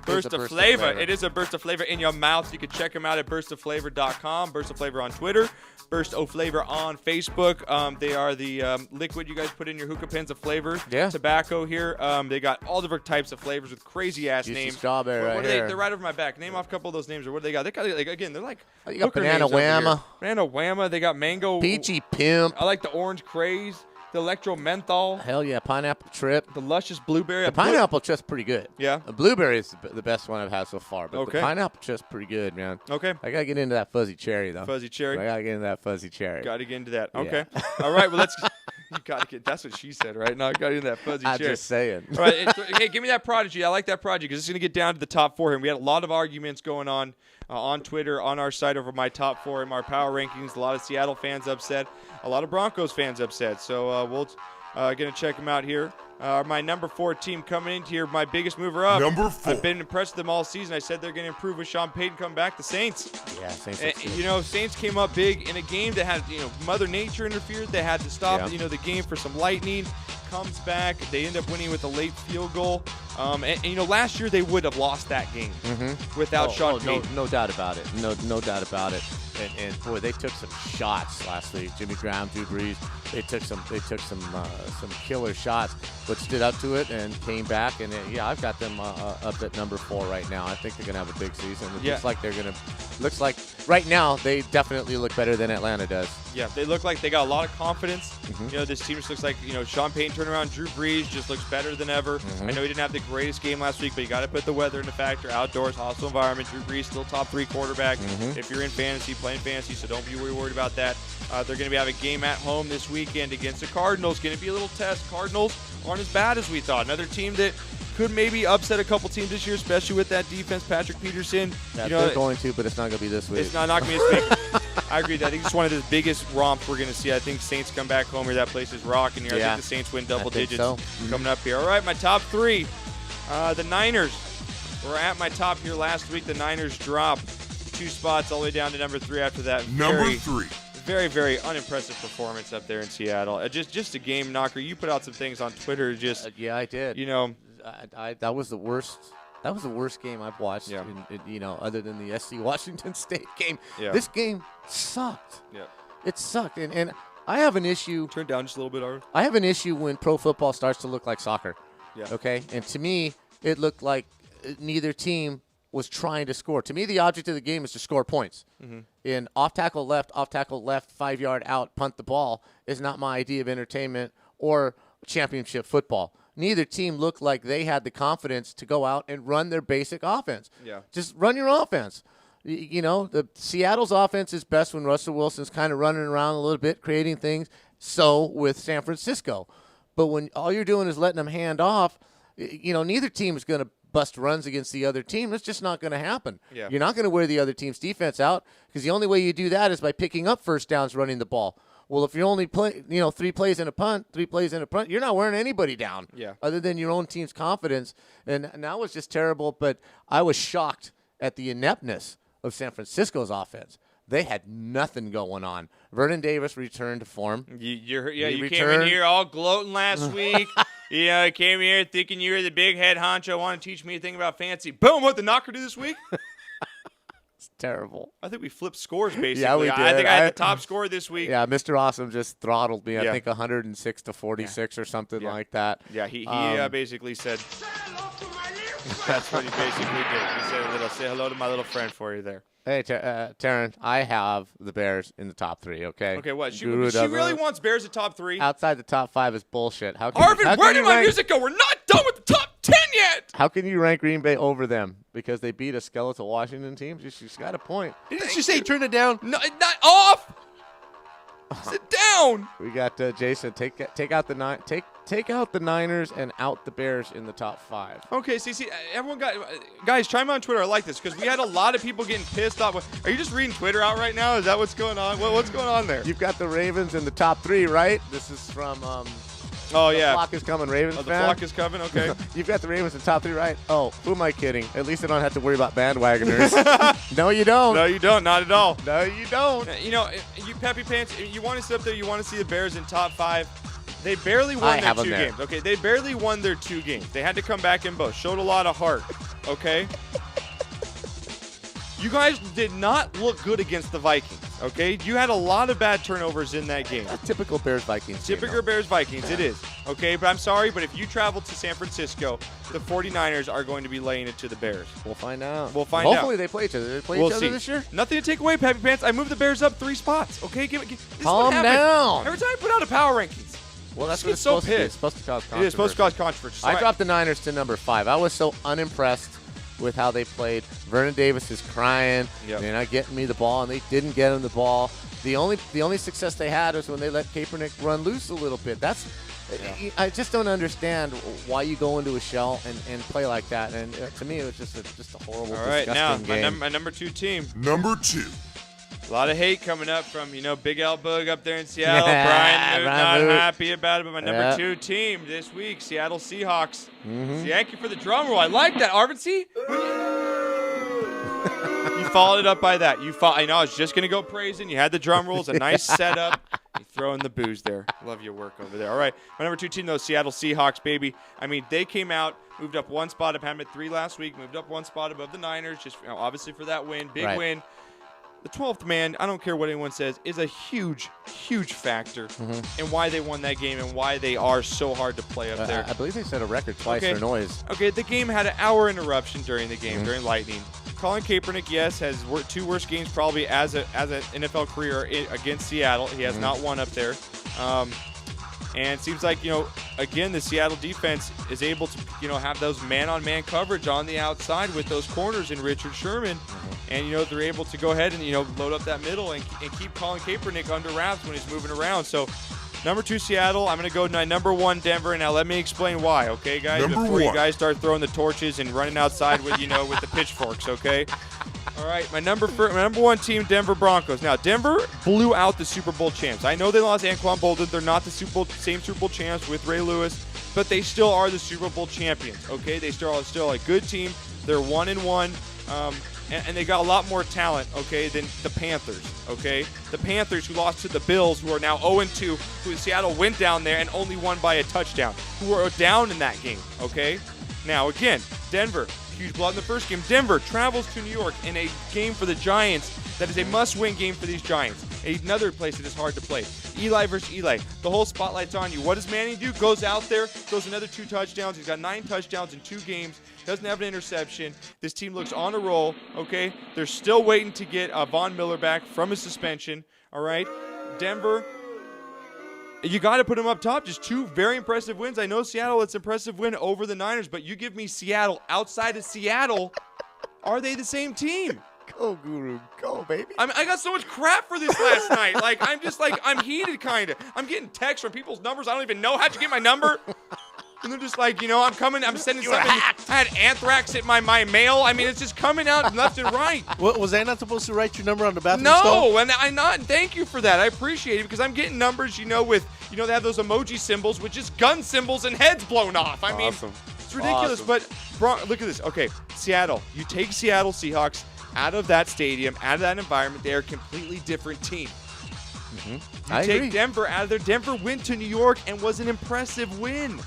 Burst of Flavor. It is a burst of flavor in your mouth. You can check them out at burstofflavor.com. Burst of Flavor on Twitter. Burst of Flavor on Facebook. They are the liquid you guys put in your hookah pens of flavor. Yeah. Tobacco here. They got all different types of flavors with crazy-ass names. Strawberry what right are here. They're right over my back. Name off a couple of those names. Or what do they got? They got, they're like you got hooker Banana names over here. Whamma. Banana Whamma. They got Mango. Peachy Pimp. I like the Orange Craze. The Electro Menthol. Hell yeah, Pineapple Trip. The Luscious Blueberry. The Pineapple Trip's pretty good. Yeah. The Blueberry is the best one I've had so far. But Okay. the Pineapple Trip's pretty good, man. Okay. I got to get into that Fuzzy Cherry, though. Fuzzy Cherry. I got to get into that Fuzzy Cherry. Got to get into that. Yeah. Okay. All right. Well, let's. You got to get. That's what she said, right? No, got to get that Fuzzy Cherry. I'm just saying. All right. Hey, give me that Prodigy. I like that Prodigy because it's going to get down to the top 4 here. And we had a lot of arguments going on Twitter, on our site over my top 4 in our power rankings. A lot of Seattle fans upset. A lot of Broncos fans upset. So we'll. Going to check them out here. My number 4 team coming into here, my biggest mover up. Number 4. I've been impressed with them all season. I said they're going to improve with Sean Payton coming back. The Saints. Yeah, Saints. Saints came up big in a game that had, Mother Nature interfered. They had to stop, the game for some lightning. Comes back. They end up winning with a late field goal. Last year they would have lost that game without Sean Payton. No doubt about it. No doubt about it. And boy, they took some shots last week. Jimmy Graham, Drew Brees, they took some killer shots, but stood up to it and came back. And I've got them up at number 4 right now. I think they're gonna have a big season. It looks like right now they definitely look better than Atlanta does. Yeah, they look like they got a lot of confidence. This team just looks like Sean Payton turned around. Drew Brees just looks better than ever. I know he didn't have the greatest game last week, but you got to put the weather into factor. Outdoors, hostile environment. Drew Brees still top 3 quarterback. If you're in fantasy, playing fantasy, so don't be worried about that. They're going to have a game at home this weekend against the Cardinals. Going to be a little test. Cardinals aren't as bad as we thought. Another team that could maybe upset a couple teams this year, especially with that defense. Patrick Peterson. Yeah, they're going to, but it's not going to be this week. It's not going to be this week. I agree with that. I think it's one of the biggest romps we're going to see. I think Saints come back home here. That place is rocking here. I think the Saints win double digits coming up here. All right, my top 3. The Niners were at my top here last week. The Niners dropped 2 spots all the way down to number 3 after that. Number 3. Very, very unimpressive performance up there in Seattle. Just a game knocker. You put out some things on Twitter. Yeah, I did. That was the worst. That was the worst game I've watched. Yeah. Other than the SC Washington State game. Yeah. This game sucked. Yeah. It sucked, and I have an issue. Turn down just a little bit, Art. I have an issue when pro football starts to look like soccer. Yeah. Okay, and to me, it looked like neither team was trying to score. To me, the object of the game is to score points. In off tackle left, 5-yard out, punt the ball is not my idea of entertainment or championship football. Neither team looked like they had the confidence to go out and run their basic offense. Yeah. Just run your offense. The Seattle's offense is best when Russell Wilson's kind of running around a little bit, creating things. So with San Francisco. But when all you're doing is letting them hand off, neither team is going to bust runs against the other team. That's just not going to happen. Yeah. You're not going to wear the other team's defense out because the only way you do that is by picking up first downs running the ball. Well, if you only play, 3 plays in a punt, you're not wearing anybody down. Yeah. Other than your own team's confidence. And that was just terrible. But I was shocked at the ineptness of San Francisco's offense. They had nothing going on. Vernon Davis returned to form. You came in here all gloating last week. You came here thinking you were the big head honcho, want to teach me a thing about fancy. Boom, what the knocker do this week? It's terrible. I think we flipped scores, basically. Yeah, we did. I think I had the top score this week. Yeah, Mr. Awesome just throttled me. I think 106 to 46 or something like that. Yeah, he basically said. That's what he basically did. He said say hello to my little friend for you there. Hey, Taryn, I have the Bears in the top 3, okay? Okay, what? She really wants Bears at top 3? Outside the top 5 is bullshit. Arvin, where did my music go? We're not done with the top 10 yet! can't. How can you rank Green Bay over them? Because they beat a skeletal Washington team? She's got a point. Didn't you say turn it down? No, not off. Sit down. We got Jason. Take out the Niners and out the Bears in the top 5. Okay, see, everyone guys, chime on Twitter. I like this because we had a lot of people getting pissed off. Are you just reading Twitter out right now? Is that what's going on? What's going on there? You've got the Ravens in the top 3, right? This is from. Oh, the yeah. Flock is coming, Ravens The fan. Flock is coming, okay. You've got the Ravens in top 3, right? Oh, who am I kidding? At least I don't have to worry about bandwagoners. No, you don't. No, you don't. Not at all. No, you don't. You know, you Peppy Pants, you want to sit up there, you want to see the Bears in top 5. They barely won their 2 games. Okay, they barely won their 2 games. They had to come back in both. Showed a lot of heart, okay? You guys did not look good against the Vikings, okay? You had a lot of bad turnovers in that game. Typical Bears-Vikings. Typical Bears-Vikings, it is. Okay, but I'm sorry, but if you travel to San Francisco, the 49ers are going to be laying it to the Bears. We'll find out. We'll find out. Hopefully they play each other. They play each other this year? Nothing to take away, Peppy Pants. I moved the Bears up 3 spots, okay? This Calm down. Every time I put out a power rankings. Well, that's what it's so supposed to be. pissed. It's supposed to cause controversy. It is supposed to cause controversy. So I dropped the Niners to number 5. I was so unimpressed with how they played. Vernon Davis is crying. Yep. They're not getting me the ball, and they didn't get him the ball. The only success they had was when they let Kaepernick run loose a little bit. I just don't understand why you go into a shell and play like that. And to me, it was just a horrible, disgusting game. My number 2 team. Number 2. A lot of hate coming up from, Big Al Boog up there in Seattle. Brian Moot, not happy about it. But my number 2 team this week, Seattle Seahawks. Thank you for the drum roll. I like that. Arvin, see? You followed it up by that. I know, I was just going to go praising. You had the drum rolls, a nice setup. You throw in the booze there. Love your work over there. All right, my number 2 team, though, Seattle Seahawks, baby. I mean, they came out, moved up 1 spot. I've had them at 3 last week, moved up 1 spot above the Niners, just obviously for that win. Big win. The 12th man, I don't care what anyone says, is a huge, huge factor in why they won that game and why they are so hard to play up there. I believe they set a record twice for noise. Okay, the game had an hour interruption during the game, during Lightning. Colin Kaepernick, yes, has 2 worst games probably as an NFL career against Seattle. He has not won up there. And it seems like, again, the Seattle defense is able to, have those man-on-man coverage on the outside with those corners in Richard Sherman. And, they're able to go ahead and, load up that middle and keep Colin Kaepernick under wraps when he's moving around. So, number 2, Seattle. I'm going to go to number 1, Denver. Now, let me explain why, okay, guys? Before you guys start throwing the torches and running outside with, with the pitchforks, okay? All right, my number 1 team, Denver Broncos. Now, Denver blew out the Super Bowl champs. I know they lost Anquan Bolden. They're not the same Super Bowl champs with Ray Lewis, but they still are the Super Bowl champions, okay? They still are a good team. They're 1-1. And they got a lot more talent, okay, than the Panthers, okay? The Panthers, who lost to the Bills, who are now 0-2, who Seattle went down there and only won by a touchdown, who are down in that game, okay? Now, again, Denver, huge blowout in the first game. Denver travels to New York in a game for the Giants that is a must-win game for these Giants. Another place that is hard to play. Eli versus Eli. The whole spotlight's on you. What does Manning do? Goes out there, throws another 2 touchdowns. He's got 9 touchdowns in 2 games. Doesn't have an interception. This team looks on a roll, okay? They're still waiting to get Von Miller back from his suspension, all right? Denver, you got to put them up top. Just 2 very impressive wins. I know Seattle, it's an impressive win over the Niners, but you give me Seattle outside of Seattle, are they the same team? Go, Guru. Go, baby. I got so much crap for this last night. I'm heated kind of. I'm getting texts from people's numbers. I don't even know. How'd you get my number? And they're just like, I'm sending something. I had anthrax at my mail. I mean, it's just coming out left and right. Was I not supposed to write your number on the bathroom stall? No, and I'm not. And thank you for that. I appreciate it because I'm getting numbers, with, they have those emoji symbols with just gun symbols and heads blown off. I mean, it's ridiculous. But look at this. Okay, Seattle. You take Seattle Seahawks out of that stadium, out of that environment. They are a completely different team. You take Denver out of there. Denver went to New York and was an impressive win.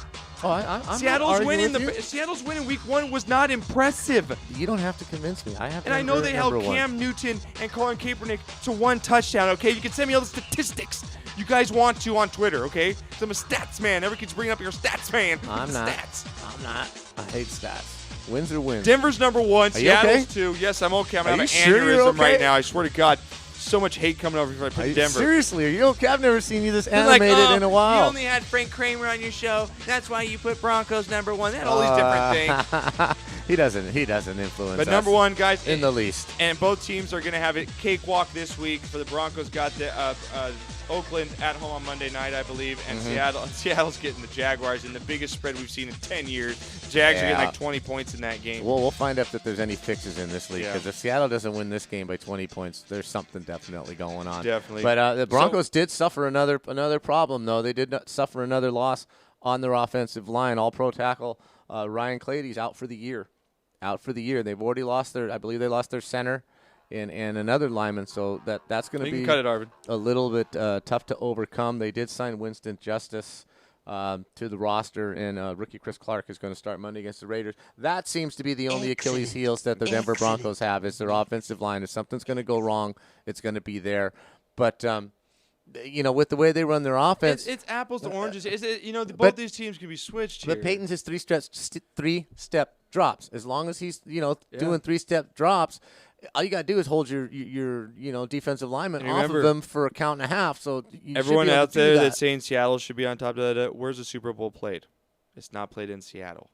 I'm Seattle's win in week 1 was not impressive. You don't have to convince me. I know they held Cam Newton and Colin Kaepernick to 1 touchdown, okay? You can send me all the statistics you guys want to on Twitter, okay? Because I'm a stats man. Everyone keeps bringing up your stats man. I'm not. Stats. I'm not. I hate stats. Wins are wins. Denver's number 1. Are you Seattle's okay? 2. Yes, I'm okay. I'm Are having you an sure aneurysm you're okay? right now. I swear to God. so much hate coming over if I put Denver. Seriously, are you okay? I've never seen you this They're like, animated in a while. You only had Frank Kramer on your show. That's why you put Broncos number 1. They had all these different things. He doesn't influence But us number 1, guys, in the least. And both teams are going to have a cakewalk this week. For the Broncos, got the Oakland at home on Monday night, I believe, and Seattle's getting the Jaguars in the biggest spread we've seen in 10 years. Jags are getting like 20 points in that game. Well, we'll find out if there's any fixes in this league, because if Seattle doesn't win this game by 20 points, there's something definitely going on. Definitely. But the Broncos did suffer another problem, though. They did not suffer another loss on their offensive line. All-pro tackle Ryan Clady's out for the year. They've already lost I believe they lost their center and another lineman, so that's going to be cut it, Arvin. A little bit tough to overcome. They did sign Winston Justice to the roster, and rookie Chris Clark is going to start Monday against the Raiders. That seems to be the only Achilles heels that the Denver Broncos have is their offensive line. If something's going to go wrong, it's going to be there. But with the way they run their offense, it's apples to oranges. Is it? Both these teams can be switched here. But Peyton's his three-step drops. As long as he's doing three-step drops, all you got to do is hold your defensive lineman off of them for a count and a half. So everyone out there that's saying Seattle should be on top of that, where's the Super Bowl played? It's not played in Seattle.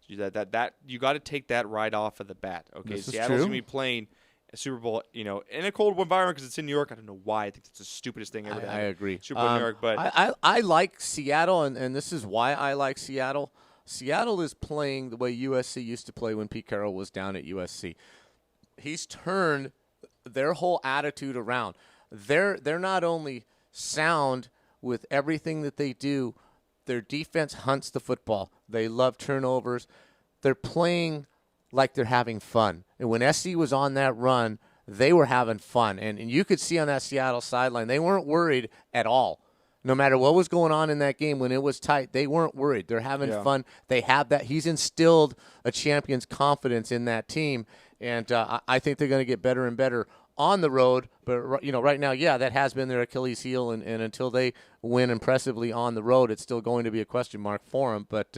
That you got to take that right off of the bat. Okay, Seattle's gonna be playing a Super Bowl, in a cold environment because it's in New York. I don't know why. I think it's the stupidest thing ever. I agree. Super Bowl in New York, but I like Seattle, and this is why I like Seattle. Seattle is playing the way USC used to play when Pete Carroll was down at USC. He's turned their whole attitude around. They're not only sound with everything that they do, their defense hunts the football. They love turnovers. They're playing like they're having fun. And when SC was on that run, they were having fun. And you could see on that Seattle sideline, they weren't worried at all. No matter what was going on in that game when it was tight, they weren't worried. They're having fun. They have that. He's instilled a champion's confidence in that team. And I think they're going to get better and better on the road. But, right now, that has been their Achilles heel. And until they win impressively on the road, it's still going to be a question mark for them. But,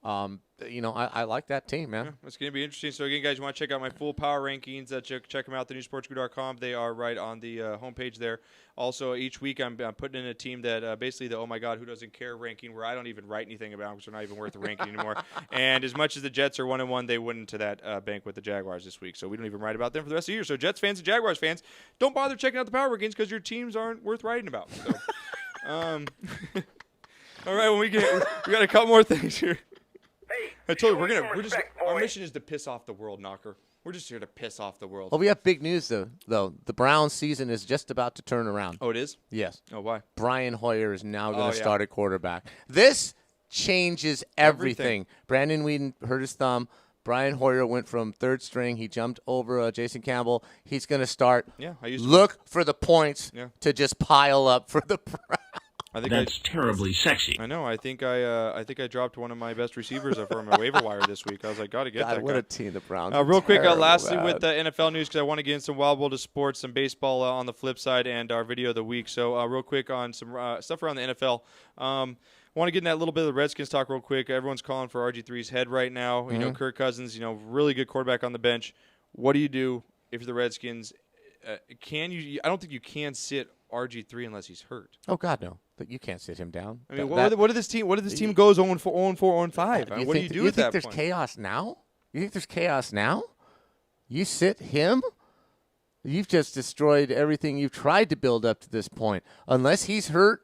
I like that team, man. Yeah, it's going to be interesting. So, again, guys, you want to check out my full power rankings, check them out, thenewsportsguru.com. They are right on the homepage there. Also, each week I'm putting in a team that basically the oh my God, who doesn't care ranking, where I don't even write anything about them because they're not even worth the ranking anymore. And as much as the Jets are 1-1, they went into that bank with the Jaguars this week. So we don't even write about them for the rest of the year. So Jets fans and Jaguars fans, don't bother checking out the power rankings because your teams aren't worth writing about. So, all right, we got a couple more things here. I told you our mission is to piss off the world, Knocker. We're just here to piss off the world. Well, we have big news though. The Browns season is just about to turn around. Oh, it is? Yes. Oh, why? Brian Hoyer is now going to start at quarterback. This changes everything. Brandon Weeden hurt his thumb. Brian Hoyer went from third string. He jumped over Jason Campbell. He's going to start. Yeah, look for the points to just pile up for the Browns. That's terribly sexy. I know. I think I dropped one of my best receivers from my waiver wire this week. I was like, got to get that guy. What a team the Browns. Real quick, lastly with the NFL news, because I want to get in some Wild World of Sports, some baseball on the flip side, and our video of the week. So real quick on some stuff around the NFL. I want to get in that little bit of the Redskins talk real quick. Everyone's calling for RG3's head right now. You know, Kirk Cousins, really good quarterback on the bench. What do you do if you're the Redskins? I don't think you can sit RG3 unless he's hurt. Oh God, no! But you can't sit him down. I mean, what did this team goes 0-4, 0-5? What do you do at that point? You think there's chaos now? You think there's chaos now? You sit him? You've just destroyed everything you've tried to build up to this point. Unless he's hurt,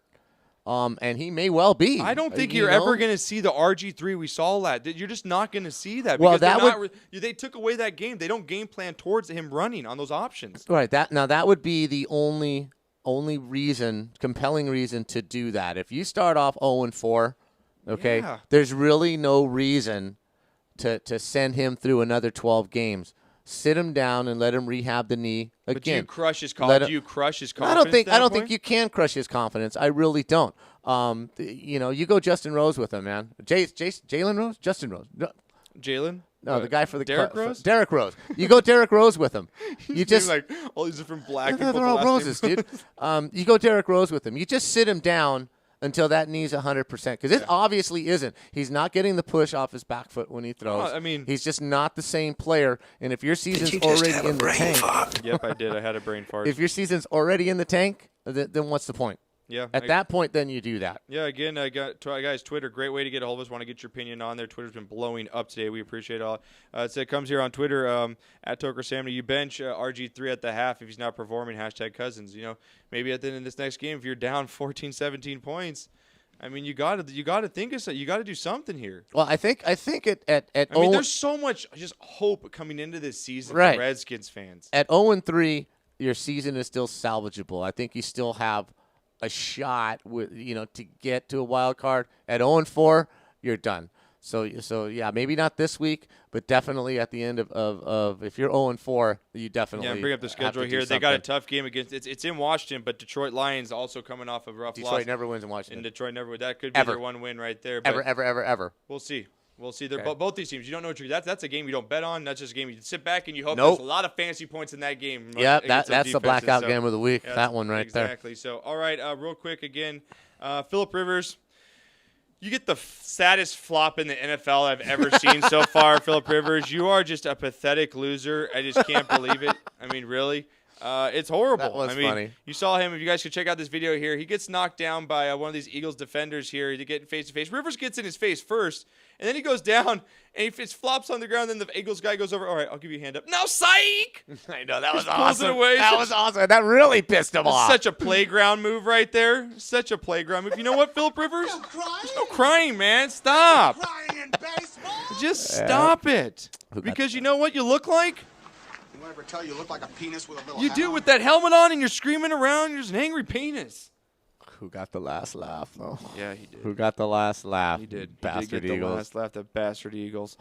and he may well be. I don't think you're ever going to see the RG3 we saw that. You're just not going to see that. Well, because they took away that game. They don't game plan towards him running on those options. Right. That would be the only compelling reason to do that. If you start off 0-4, okay, there's really no reason to send him through another 12 games. Sit him down and let him rehab the knee again. But do you crush his confidence? I don't think you can crush his confidence. I really don't. You go Justin Rose with him, man. Jalen Rose? Justin Rose. Jalen? No, the guy for the Derrick Rose. Derrick Rose. You go Derrick Rose with him. You just like all these different black people. They're all Roses, dude. You go Derrick Rose with him. You just sit him down until that knee's 100%. Because it obviously isn't. He's not getting the push off his back foot when he throws. I mean, he's just not the same player. And if your season's already in the tank. Yep, I did. I had a brain fart. If your season's already in the tank, then what's the point? Yeah. At that point, then you do that. Yeah, again, I got guys, Twitter, great way to get a hold of us. Want to get your opinion on there. Twitter's been blowing up today. We appreciate all. So it comes here on Twitter, at Toker Sammy. You bench RG3 at the half if he's not performing, #Cousins. Maybe at the end of this next game, if you're down 14, 17 points, I mean, you got to think of something. You got to do something here. Well, I think at there's so much just hope coming into this season for Redskins fans. At 0-3, your season is still salvageable. I think you still have a shot with to get to a wild card. At 0-4, you're done. So yeah, maybe not this week, but definitely at the end of if you're 0-4, you definitely bring up the schedule here. They got a tough game against it's in Washington, but Detroit Lions also coming off a rough loss. Detroit never wins in Washington. And Detroit never would. That could be their one win right there. But Ever. We'll see. They're both these teams. You don't know what that's a game you don't bet on. That's just a game you sit back and you hope there's a lot of fancy points in that game. Yeah, that's the blackout game of the week. That one right there. Exactly. So, all right, real quick again, Phillip Rivers. You get the saddest flop in the NFL I've ever seen so far, Phillip Rivers. You are just a pathetic loser. I just can't believe it. I mean, really. It's horrible. That was funny. You saw him. If you guys could check out this video here, he gets knocked down by one of these Eagles defenders here to get face-to-face. Rivers gets in his face first, and then he goes down, and he flops on the ground. Then the Eagles guy goes over. All right, I'll give you a hand up. Now, psych! I know. That was Just pulls awesome. it away. That was awesome. That really pissed him off. Such a playground move right there. Such a playground move. You know what, Phillip Rivers? There's no crying, man. Stop. Just stop it. Because you know what you look like? Anyone ever tell you look like a penis with a little You hat do on? with that helmet on and you're screaming around. You're just an angry penis. Who got the last laugh, though? Yeah, he did. Who got the last laugh? He did. Bastard he did get Eagles. the last laugh, the bastard Eagles.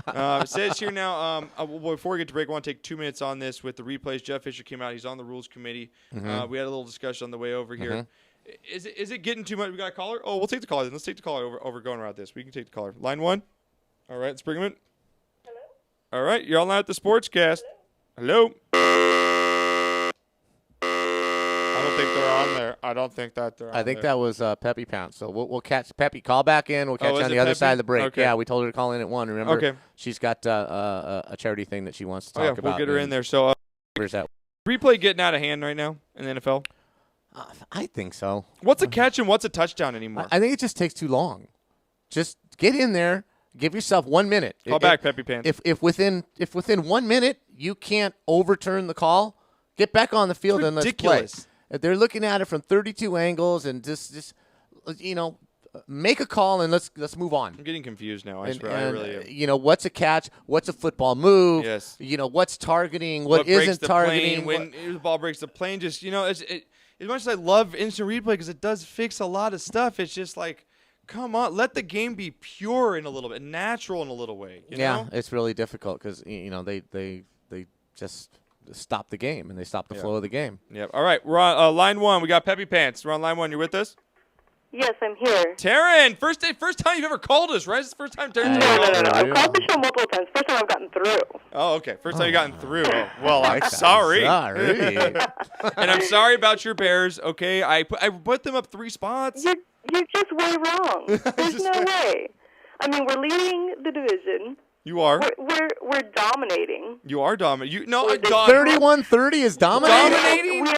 It says here now, before we get to break, I want to take 2 minutes on this with the replays. Jeff Fisher came out. He's on the rules committee. Mhm. We had a little discussion on the way over here. Mhm. Is it getting too much? We got a caller? Oh, we'll take the caller then. Let's take the caller over going around this. We can take the caller. Line 1. All right, let's bring him in. Hello? All right, you're all now at the SportsCast. Hello? I don't think they're on there. I don't think that they're on I think there. that was Peppy Pounce. So we'll catch Peppy. Call back in. We'll catch you is on it the other Peppy? side of the break. Okay. Yeah, we told her to call in at 1. Remember? Okay. She's got a charity thing that she wants to Oh, talk yeah, about. we'll get her in there. So, where's that? replay getting out of hand right now in the NFL? I think so. What's a catch and what's a touchdown anymore? I think it just takes too long. Just get in there. Give yourself 1 minute. Call back, Peppy Pants. If within 1 minute you can't overturn the call, get back on the field and let's play. If they're looking at it from 32 angles and just make a call and let's move on. I'm getting confused now. I swear, I really am. What's a catch? What's a football move? Yes. What's targeting? What breaks isn't the targeting? plane, when the ball breaks the plane, just as much as I love instant replay because it does fix a lot of stuff, it's just like, come on, let the game be pure in a little bit, natural in a little way. You know? It's really difficult because they just stop the game and they stop the flow of the game. Yep. All right, we're on line 1. We got Peppy Pants. We're on line 1. You with us? Yes, I'm here. Taryn, first time you've ever called us, right? It's the first time Taryn's No. I've called the show multiple times. First time I've gotten through. Oh, okay. First time you've gotten through. Oh, well, I'm I'm sorry. sorry. And I'm sorry about your Bears, okay? I put them up 3 spots. You're just way wrong. There's no way. I mean, we're leading the division. You are. We're dominating. You are dominating. 31-30 is dominating? We're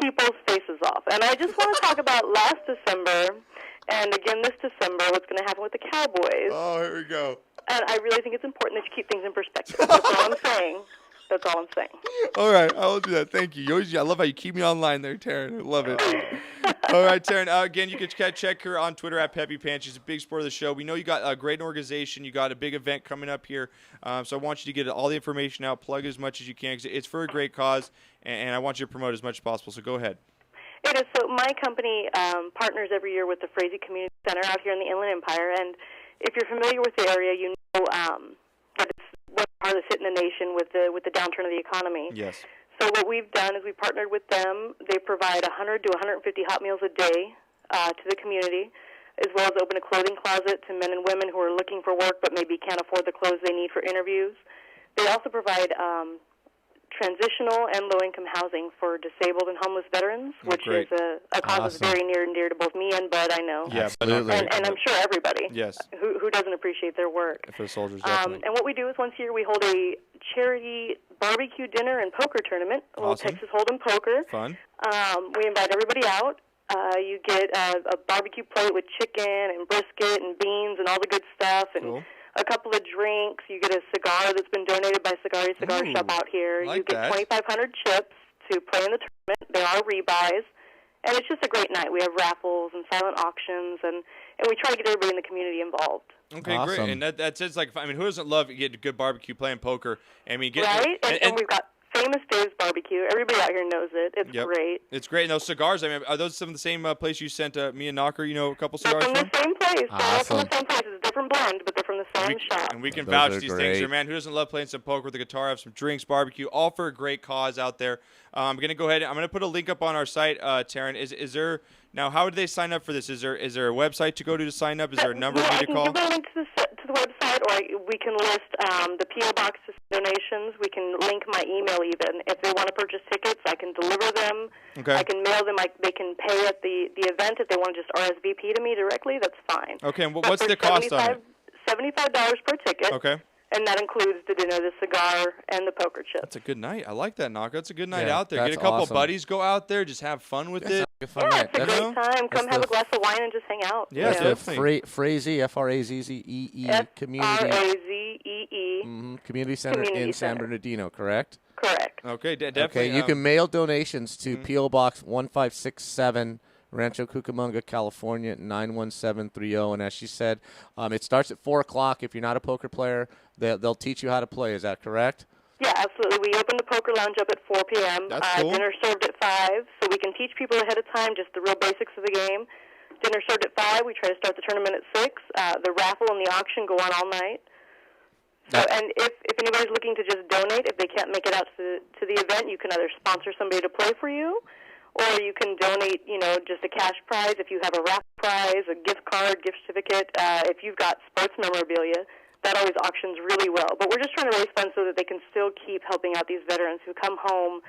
people's faces off. And I just want to talk about last December and again this December, what's going to happen with the Cowboys. Oh, here we go. And I really think it's important that you keep things in perspective. That's all I'm saying. That's all I'm saying. All right, I will do that. Thank you. I love how you keep me online there, Taryn. I love it. All right, Taryn. Again, you can check her on Twitter at Peppy Pants. She's a big sport of the show. We know you got a great organization. You got a big event coming up here. So I want you to get all the information out, plug as much as you can, because it's for a great cause, and I want you to promote as much as possible. So go ahead. It is. So my company partners every year with the Frazee Community Center out here in the Inland Empire. And if you're familiar with the area, you know that it's one farthest hit in the nation with the downturn of the economy. Yes. So what we've done is we partnered with them. They provide 100 to 150 hot meals a day to the community, as well as open a clothing closet to men and women who are looking for work but maybe can't afford the clothes they need for interviews. They also provide transitional and low-income housing for disabled and homeless veterans, which great. is a cause that's very near and dear to both me and Bud, I know. Yeah, Absolutely. And I'm sure everybody Yes. who doesn't appreciate their work. For the soldiers, definitely. And what we do is once a year we hold a charity barbecue dinner and poker tournament, a little Awesome. Texas Hold'em poker. Fun. We invite everybody out. You get a barbecue plate with chicken and brisket and beans and all the good stuff, and Cool. a couple of drinks. You get a cigar that's been donated by Cigari Cigar Shop out here. like You get that. 2,500 chips to play in the tournament. There are rebuys, and it's just a great night. We have raffles and silent auctions, and we try to get everybody in the community involved. Okay, Awesome. great. And that's it's like, I mean, who doesn't love getting good barbecue playing poker? I mean, Right? And we've got Famous Dave's Barbecue. Everybody out here knows it. It's Yep. great. It's great. And those cigars, I mean, are those some of the same place you sent me and Knocker, a couple They're cigars from from? the same place. They're all from Awesome. the same place. It's a different blend, but they're from the same shop. And we can Those vouch are these things great. here, man. Who doesn't love playing some poker with the guitar, have some drinks, barbecue, all for a great cause out there. I'm going to go ahead. I'm going to put a link up on our site, Taryn. Is there now? How would they sign up for this? Is there a website to go to sign up? Is there a number Yeah, you I need to can call? give a link to the website, or we can list the P.O. Box donations. We can link my email even. If they want to purchase tickets, I can deliver them. Okay. I can mail them. They can pay at the event. If they want to just RSVP to me directly, that's fine. Okay, and But what's for the cost on it? $75 per ticket. Okay. And that includes the dinner, the cigar, and the poker chips. That's a good night. I like that, Knocker. That's a good night Yeah, out there. Get a that's couple awesome. buddies, go out there, just have fun with it. Good fun Yeah, night. it's a That's- great time. Come that's have the- a glass of wine and just hang out. Yeah, That's definitely. the Frazee, F-R-A-Z-Z-E-E community. F-R-A-Z-E-E. Community Center Community in San Center. Bernardino, correct? Correct. Okay, definitely. Okay, you can mail donations to P.O. Box 1567, Rancho Cucamonga, California, 91730. And as she said, it starts at 4 o'clock. If you're not a poker player, they'll teach you how to play. Is that correct? Yeah, absolutely. We open the poker lounge up at 4 p.m. That's cool. Dinner served at 5, so we can teach people ahead of time just the real basics of the game. Dinner served at 5. We try to start the tournament at 6. The raffle and the auction go on all night. So, and if anybody's looking to just donate, if they can't make it out to the event, you can either sponsor somebody to play for you, or you can donate, just a cash prize. If you have a raffle prize, a gift card, gift certificate, if you've got sports memorabilia, that always auctions really well. But we're just trying to raise funds so that they can still keep helping out these veterans who come home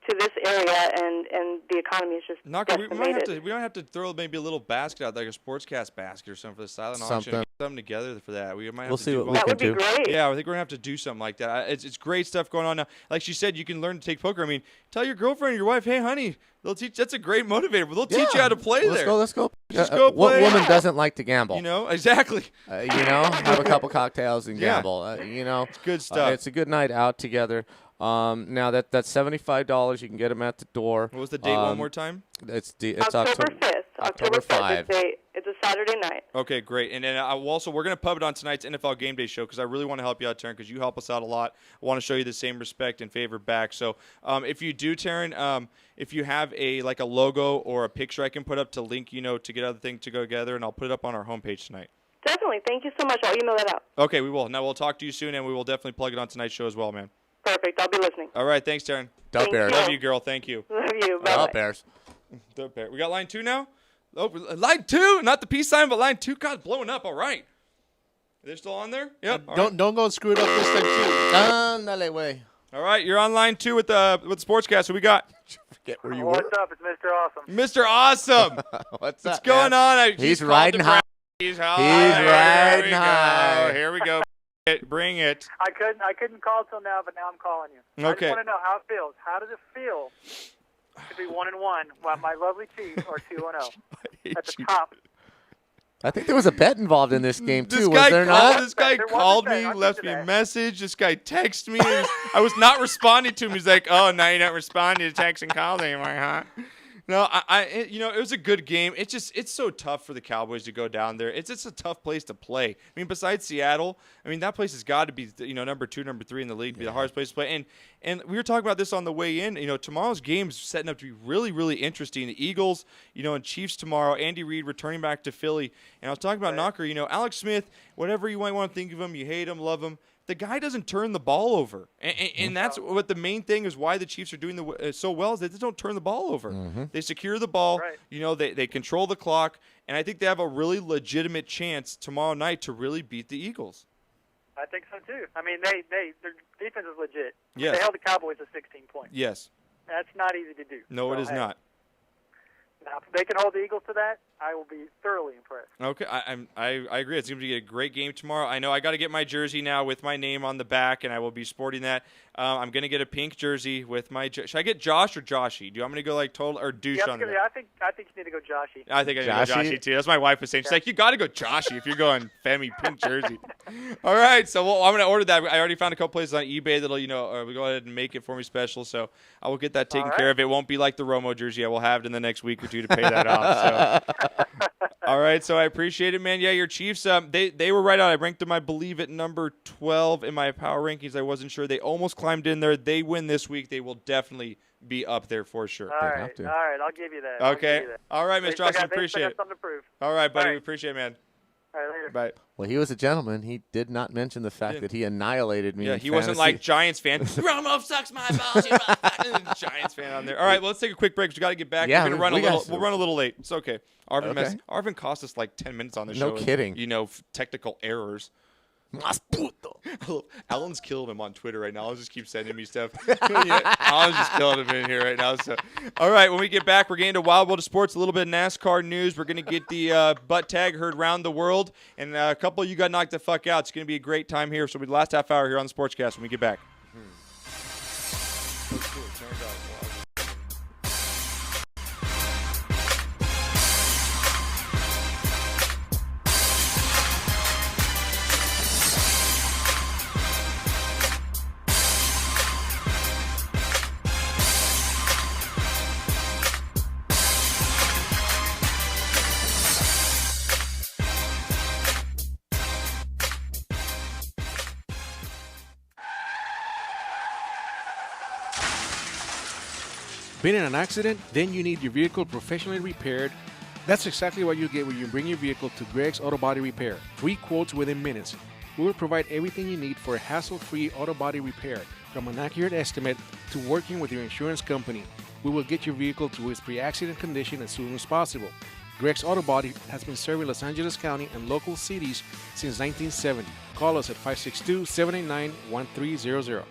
to this area, and the economy is just Knocker, we decimated. don't have to throw maybe a little basket out, like a SportsCast basket or something for the silent auction. Something. Get something together for that. We might have We'll to see do what both. we That can would be do. great. Yeah, I think we're gonna have to do something like that. It's great stuff going on now. Like she said, you can learn to take poker. I mean, tell your girlfriend or your wife, hey, honey, they'll teach. That's a great motivator. But they'll teach you how to play Let's there. go. Let's go. Just go What play. woman doesn't like to gamble? Exactly. Have a couple cocktails and Yeah. gamble. It's good stuff. It's a good night out together. Now that's $75. You can get them at the door. What was the date one more time? It's October 5th. October 5. It's a Saturday night. Okay, great. And then we're going to pub it on tonight's NFL Game Day show because I really want to help you out, Taryn, because you help us out a lot. I want to show you the same respect and favor back. So if you do, Taryn, if you have a logo or a picture I can put up to link, to get other things to go together, and I'll put it up on our homepage tonight. Definitely. Thank you so much. I'll email that out. Okay, we will. Now we'll talk to you soon, and we will definitely plug it on tonight's show as well, man. Perfect. I'll be listening. All right, thanks, Taryn. Duck Bears. Love you, girl. Thank you. Love you. Bye. Bears. Duck Bear. We got line 2 now? Oh, line 2, not the peace sign, but line 2. God, blowing up. All right. They're still on there? Yep. All right. Don't go and screw it up this time too. Ándale, güey. All right, you're on line 2 with SportsCast. Who we got? Forget where you What's were. up? It's Mr. Awesome. Mr. Awesome. What's What's up, going man? on? He's called riding the high. He's riding high. Here we go. Bring it. I couldn't call till now, but now I'm calling you. Okay. I just want to know how it feels. How does it feel to be 1-1 while my lovely Chiefs are 2-0 at the top? I think there was a bet involved in this game too. This Was guy there called, not? this guy There was a called bet. me, I'll left give me you a that. message. This guy texted me. I was not responding to him. He's like, "Oh, now you're not responding to text and calls anymore, huh?" No, it was a good game. It's so tough for the Cowboys to go down there. It's a tough place to play. I mean, besides Seattle, that place has got to be, number 2, number 3 in the league, be the hardest place to play. And we were talking about this on the way in. Tomorrow's game's setting up to be really, really interesting. The Eagles, and Chiefs tomorrow. Andy Reid returning back to Philly. And I was talking about Knocker. Alex Smith, whatever you might want to think of him, you hate him, love him. The guy doesn't turn the ball over, and that's what the main thing is why the Chiefs are doing so well is they just don't turn the ball over. They secure the ball, they control the clock, and I think they have a really legitimate chance tomorrow night to really beat the Eagles. I think so too. I mean, their defense is legit. Yes. They held the Cowboys to 16 points. Yes. That's not easy to do. No, so, it is not. Now, if they can hold the Eagles to that, I will be thoroughly impressed. Okay, I agree. It's going to be a great game tomorrow. I know I got to get my jersey now with my name on the back, and I will be sporting that. I'm going to get a pink jersey with my. Should I get Josh or Joshy? Do you want me to go like total or douche on that? I think you need to go Joshy. I think I need to go Joshy too. That's what my wife was saying. She's like, you got to go Joshy if you're going Femi pink jersey. All right, so I'm going to order that. I already found a couple places on eBay that'll go ahead and make it for me special. So I will get that taken care of. It won't be like the Romo jersey. I will have it in the next week or two to pay that off. So. All right, so I appreciate it, man. Yeah, your Chiefs, they were right out. I ranked them, I believe, at number 12 in my power rankings. I wasn't sure. They almost climbed in there. They win this week. They will definitely be up there for sure. All right, I'll give you that. Okay. All right, Mr. Johnson, appreciate it. Something to prove. All right, buddy, we appreciate it, man. All right, later. Bye. Well, he was a gentleman. He did not mention the fact that he annihilated me. Yeah, he wasn't like Giants fan. Romo sucks my balls. Giants fan on there. All right, well, let's take a quick break. We got to get back. Yeah, we're gonna we'll run a little late. It's okay. Arvin cost us like 10 minutes on the show. No kidding. Technical errors. Alan's killing him on Twitter right now. Alan just keeps sending me stuff. Alan's just killing him in here right now. So, all right, when we get back, we're getting to Wild World of Sports, a little bit of NASCAR news. We're going to get the butt tag heard around the world, and a couple of you got knocked the fuck out. It's going to be a great time here. So it'll be the last half hour here on the SportsCast when we get back. Been in an accident? Then you need your vehicle professionally repaired. That's exactly what you get when you bring your vehicle to Greg's Auto Body Repair. 3 quotes within minutes. We will provide everything you need for a hassle-free auto body repair, from an accurate estimate to working with your insurance company. We will get your vehicle to its pre-accident condition as soon as possible. Greg's Auto Body has been serving Los Angeles County and local cities since 1970. Call us at 562-789-1300.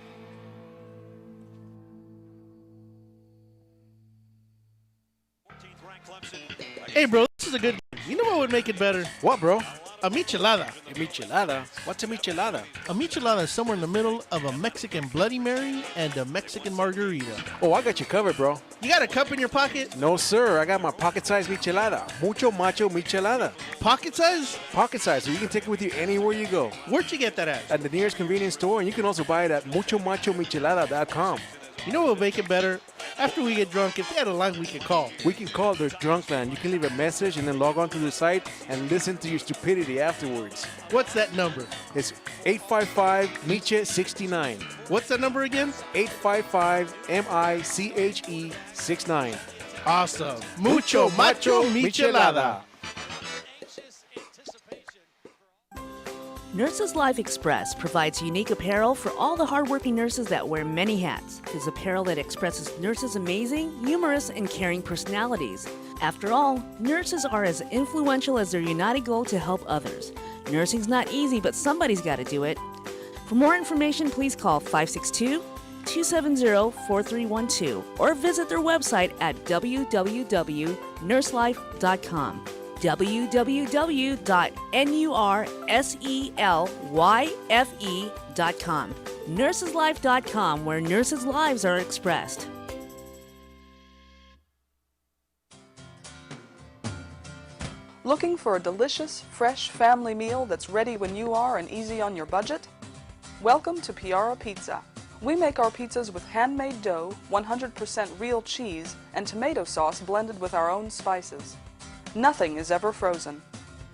Hey, bro, this is a good. You know what would make it better? What, bro? A michelada. A michelada? What's a michelada? A michelada is somewhere in the middle of a Mexican Bloody Mary and a Mexican margarita. Oh, I got you covered, bro. You got a cup in your pocket? No, sir. I got my pocket-sized michelada. Mucho macho michelada. Pocket size? Pocket size, so you can take it with you anywhere you go. Where'd you get that at? At the nearest convenience store, and you can also buy it at muchomachomichelada.com. You know what would make it better? After we get drunk, if they had a line we could call. We can call their drunk line. You can leave a message and then log on to the site and listen to your stupidity afterwards. What's that number? It's 855-MICHE-69. What's that number again? 855-MICHE-69. Awesome. Mucho macho michelada. Nurses Life Express provides unique apparel for all the hardworking nurses that wear many hats. It is apparel that expresses nurses' amazing, humorous, and caring personalities. After all, nurses are as influential as their united goal to help others. Nursing's not easy, but somebody's got to do it. For more information, please call 562-270-4312 or visit their website at www.nurselife.com. www.nurselyfe.com. Nurseslife.com, where nurses' lives are expressed. Looking for a delicious, fresh family meal that's ready when you are and easy on your budget? Welcome to Piara Pizza. We make our pizzas with handmade dough, 100% real cheese, and tomato sauce blended with our own spices. Nothing is ever frozen.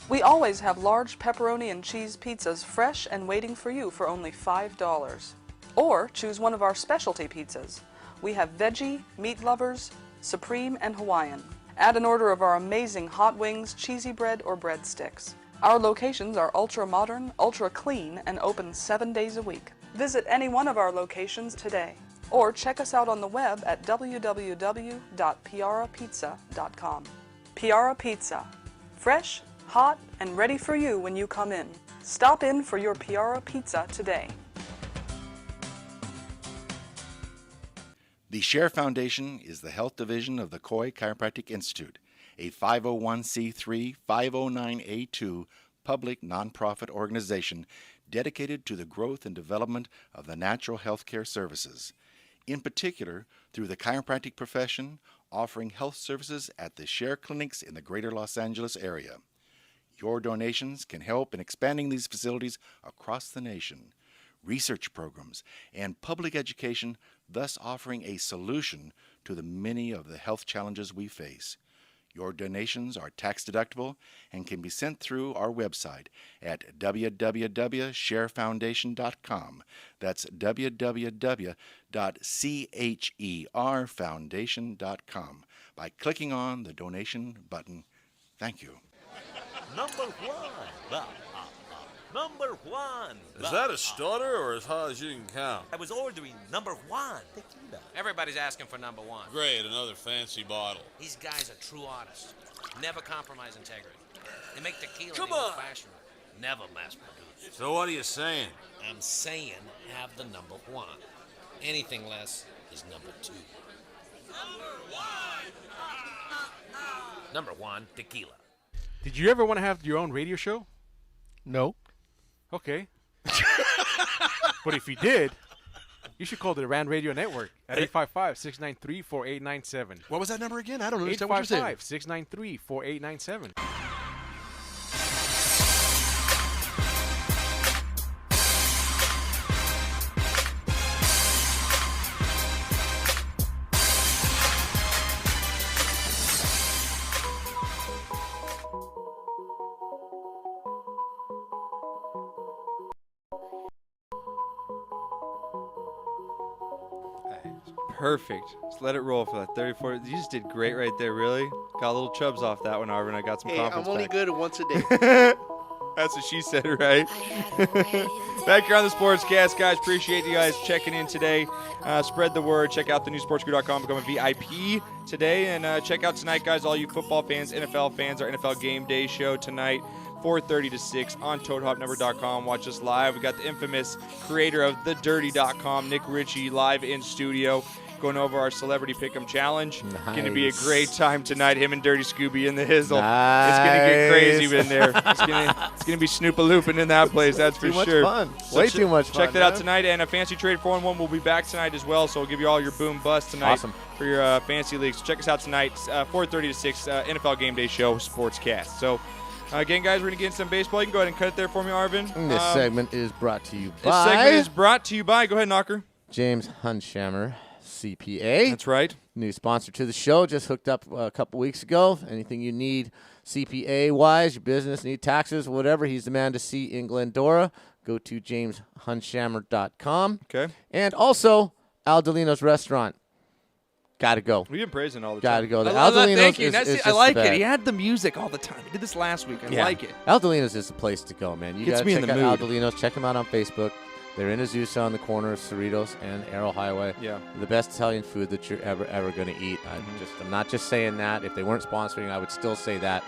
We always have large pepperoni and cheese pizzas fresh and waiting for you for only $5. Or choose one of our specialty pizzas. We have veggie, meat lovers, supreme, and Hawaiian. Add an order of our amazing hot wings, cheesy bread, or breadsticks. Our locations are ultra modern, ultra clean, and open 7 days a week. Visit any one of our locations today. Or check us out on the web at www.piarapizza.com. Piara Pizza. Fresh, hot and ready for you when you come in. Stop in for your Piara Pizza today. The Share Foundation is the health division of the Coy Chiropractic Institute, a 501c3 509A2 public nonprofit organization dedicated to the growth and development of the natural health care services, in particular through the chiropractic profession, offering health services at the Share clinics in the greater Los Angeles area. Your donations can help in expanding these facilities across the nation, research programs, and public education, thus offering a solution to the many of the health challenges we face. Your donations are tax deductible and can be sent through our website at www.sharefoundation.com. That's www.cherfoundation.com by clicking on the donation button. Thank you. Number one. Number one. Is that a stutter or as high as you can count? I was ordering number one tequila. Everybody's asking for number one. Great, another fancy bottle. These guys are true artists. Never compromise integrity. They make tequila Come in the on. old-fashioned way. Never mass-produced. So what are you saying? I'm saying have the number one. Anything less is number two. Number one, tequila. Did you ever want to have your own radio show? No. Okay. But if you did, you should call the Rant Radio Network at 855-693-4897. What was that number again? I don't understand what you're saying. 855-693-4897. Perfect. Just let it roll for that 34. You just did great right there, really. Got a little chubs off that one, Arvin. I got some Hey, confidence I'm only back. good once a day. That's what she said, right? Back here on the SportsCast, guys. Appreciate you guys checking in today. Spread the word. Check out thenewsportsguru.com. Become a VIP today. And check out tonight, guys, all you football fans, NFL fans, our NFL Game Day show tonight. 4:30 to 6 on ToadHopNumber.com. Watch us live. We got the infamous creator of TheDirty.com, Nick Ritchie, live in studio, going over our Celebrity Pick'em Challenge. Nice. Going to be a great time tonight. Him and Dirty Scooby in the hizzle. Nice. It's going to get crazy in there. It's going to be Snoop-a-looping in that place. That's for Too much sure. fun. So Way too much fun. Check that out man. tonight. And a Fancy Trade 4-1 will be back tonight as well. So we'll give you all your boom bust tonight. Awesome. For your fancy leagues. So check us out tonight, 4:30 to 6, NFL Game Day show, SportsCast. So. Again, guys, we're going to get into some baseball. You can go ahead and cut it there for me, Arvin. This segment is brought to you This by segment is brought to you by, go ahead, Knocker. James Hunshammer, CPA. That's right. New sponsor to the show. Just hooked up a couple weeks ago. Anything you need CPA-wise, your business, need taxes, whatever, he's the man to see in Glendora. Go to jameshunshammer.com. Okay. And also, Al Delino's Restaurant. Got to go. We've been praising all the Got time. to go. The I love that. Aldolino's Thank you. is That's it. just I like the it. best. He had the music all the time. He did this last week. I like it. Aldolino's is the place to go, man. You Gets got to me in check the out mood. Aldolino's. Check them out on Facebook. They're in Azusa on the corner of Cerritos and Arrow Highway. Yeah. The best Italian food that you're ever going to eat. I'm not just saying that. If they weren't sponsoring, I would still say that.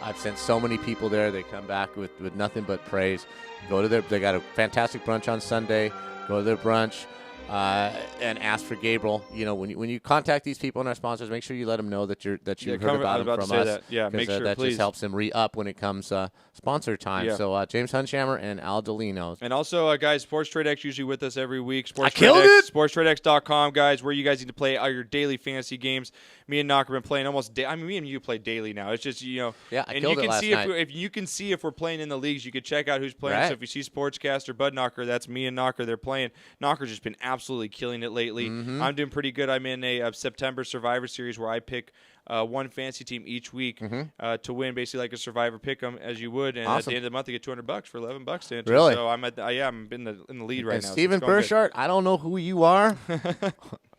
I've sent so many people there. They come back with nothing but praise. Go to they got a fantastic brunch on Sunday. Go to their brunch. And ask for Gabriel. You know, when you contact these people and our sponsors, make sure you let them know that you've heard about them from us. That. Yeah, make sure, that please. just helps them re-up when it comes sponsor time. Yeah. So James Hunshammer and Al Delino's. And also, guys, Sports Trade X usually with us every week. I killed it! SportsTradeX.com, guys, where you guys need to play all your daily fantasy games. Me and Knocker have been playing almost. me and you play daily now. It's just Yeah, I and killed you it can last see night. if you can see if we're playing in the leagues. You can check out who's playing. Right. So if you see SportsCast or Bud Knocker, that's me and Knocker. They're playing. Knocker's just been absolutely killing it lately. Mm-hmm. I'm doing pretty good. I'm in a September Survivor Series where I pick one fantasy team each week to win, basically like a Survivor pick'em as you would. And at Awesome. the end of the month, you get $200 for $11 to enter. Really? So I'm I'm in the lead right And now. so Steven it's going good. Burchard, I don't know who you are,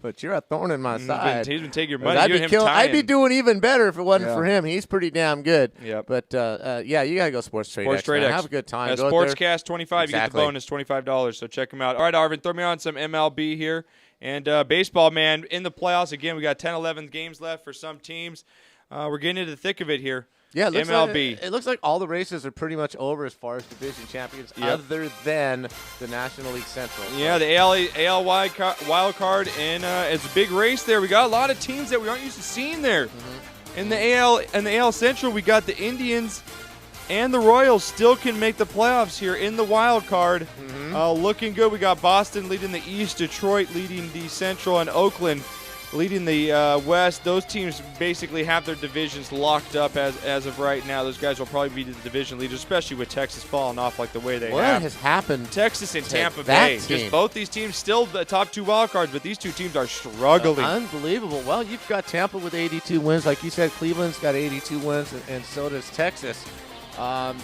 but you're a thorn in my side. He's been taking your money. I'd You be and him I'd be tying. doing even better if it wasn't Yeah. for him. He's pretty damn good. Yep. But yeah, you gotta go Sports Trade. Sports Trade X. Have a good time. Go out there. SportsCast 25. You get the Exactly. bonus $25. So check them out. All right, Arvin, throw me on some MLB here. And baseball, man, in the playoffs. Again, we got 10, 11 games left for some teams. We're getting into the thick of it here. Yeah, it looks MLB. Like, it looks like all the races are pretty much over as far as division champions, other than the National League Central. Yeah, the AL wild card, and it's a big race there. We got a lot of teams that we aren't used to seeing there. In the AL Central, we got the Indians and the Royals still can make the playoffs here in the wild card. Looking good. We got Boston leading the East, Detroit leading the Central, and Oakland leading the West. Those teams basically have their divisions locked up as of right now. Those guys will probably be the division leaders, especially with Texas falling off like the way they have. What has happened? Texas and to Tampa that Bay. team? Just both these teams still the top 2 wild cards, but these 2 teams are struggling. Unbelievable. Well, you've got Tampa with 82 wins. Like you said, Cleveland's got 82 wins, and so does Texas. Like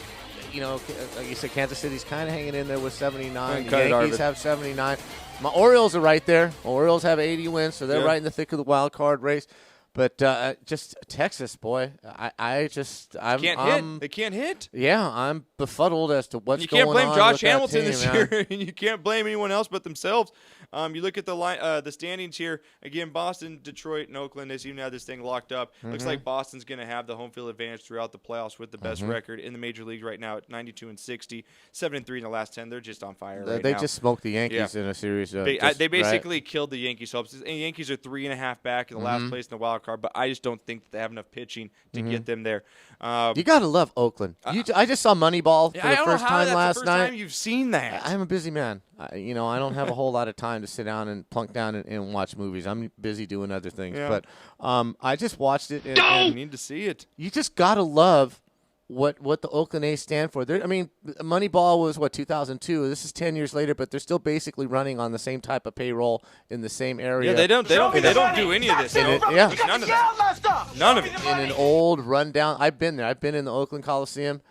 you said, Kansas City's kind of hanging in there with 79. The Yankees have 79. My Orioles are right there. Orioles have 80 wins, so they're right in the thick of the wild card race. But just Texas, boy, I can't hit. They can't hit. Yeah, I'm befuddled as to what's going on. You can't blame Josh with Hamilton that this team, year, and you can't blame anyone else but themselves. You look at the standings here. Again, Boston, Detroit, and Oakland, they seem to have this thing locked up. Looks like Boston's going to have the home field advantage throughout the playoffs with the best record in the major league right now at 92-60, 7-3 in the last 10. They're just on fire right now. They just smoked the Yankees in a series. They basically killed the Yankees. So the Yankees are 3.5 back in the last place in the wild card, but I just don't think that they have enough pitching to get them there. You got to love Oakland. I just saw Moneyball for the first time last night. Time you've seen that. I'm a busy man. I don't have a whole lot of time to sit down and plunk down and watch movies. I'm busy doing other things. Yeah. But I just watched it. And you need to see it. You just got to love what the Oakland A's stand for. Moneyball was, 2002. This is 10 years later, but they're still basically running on the same type of payroll in the same area. Yeah, they don't do any of this. None of that. None of it. In an old, rundown. I've been there. I've been in the Oakland Coliseum.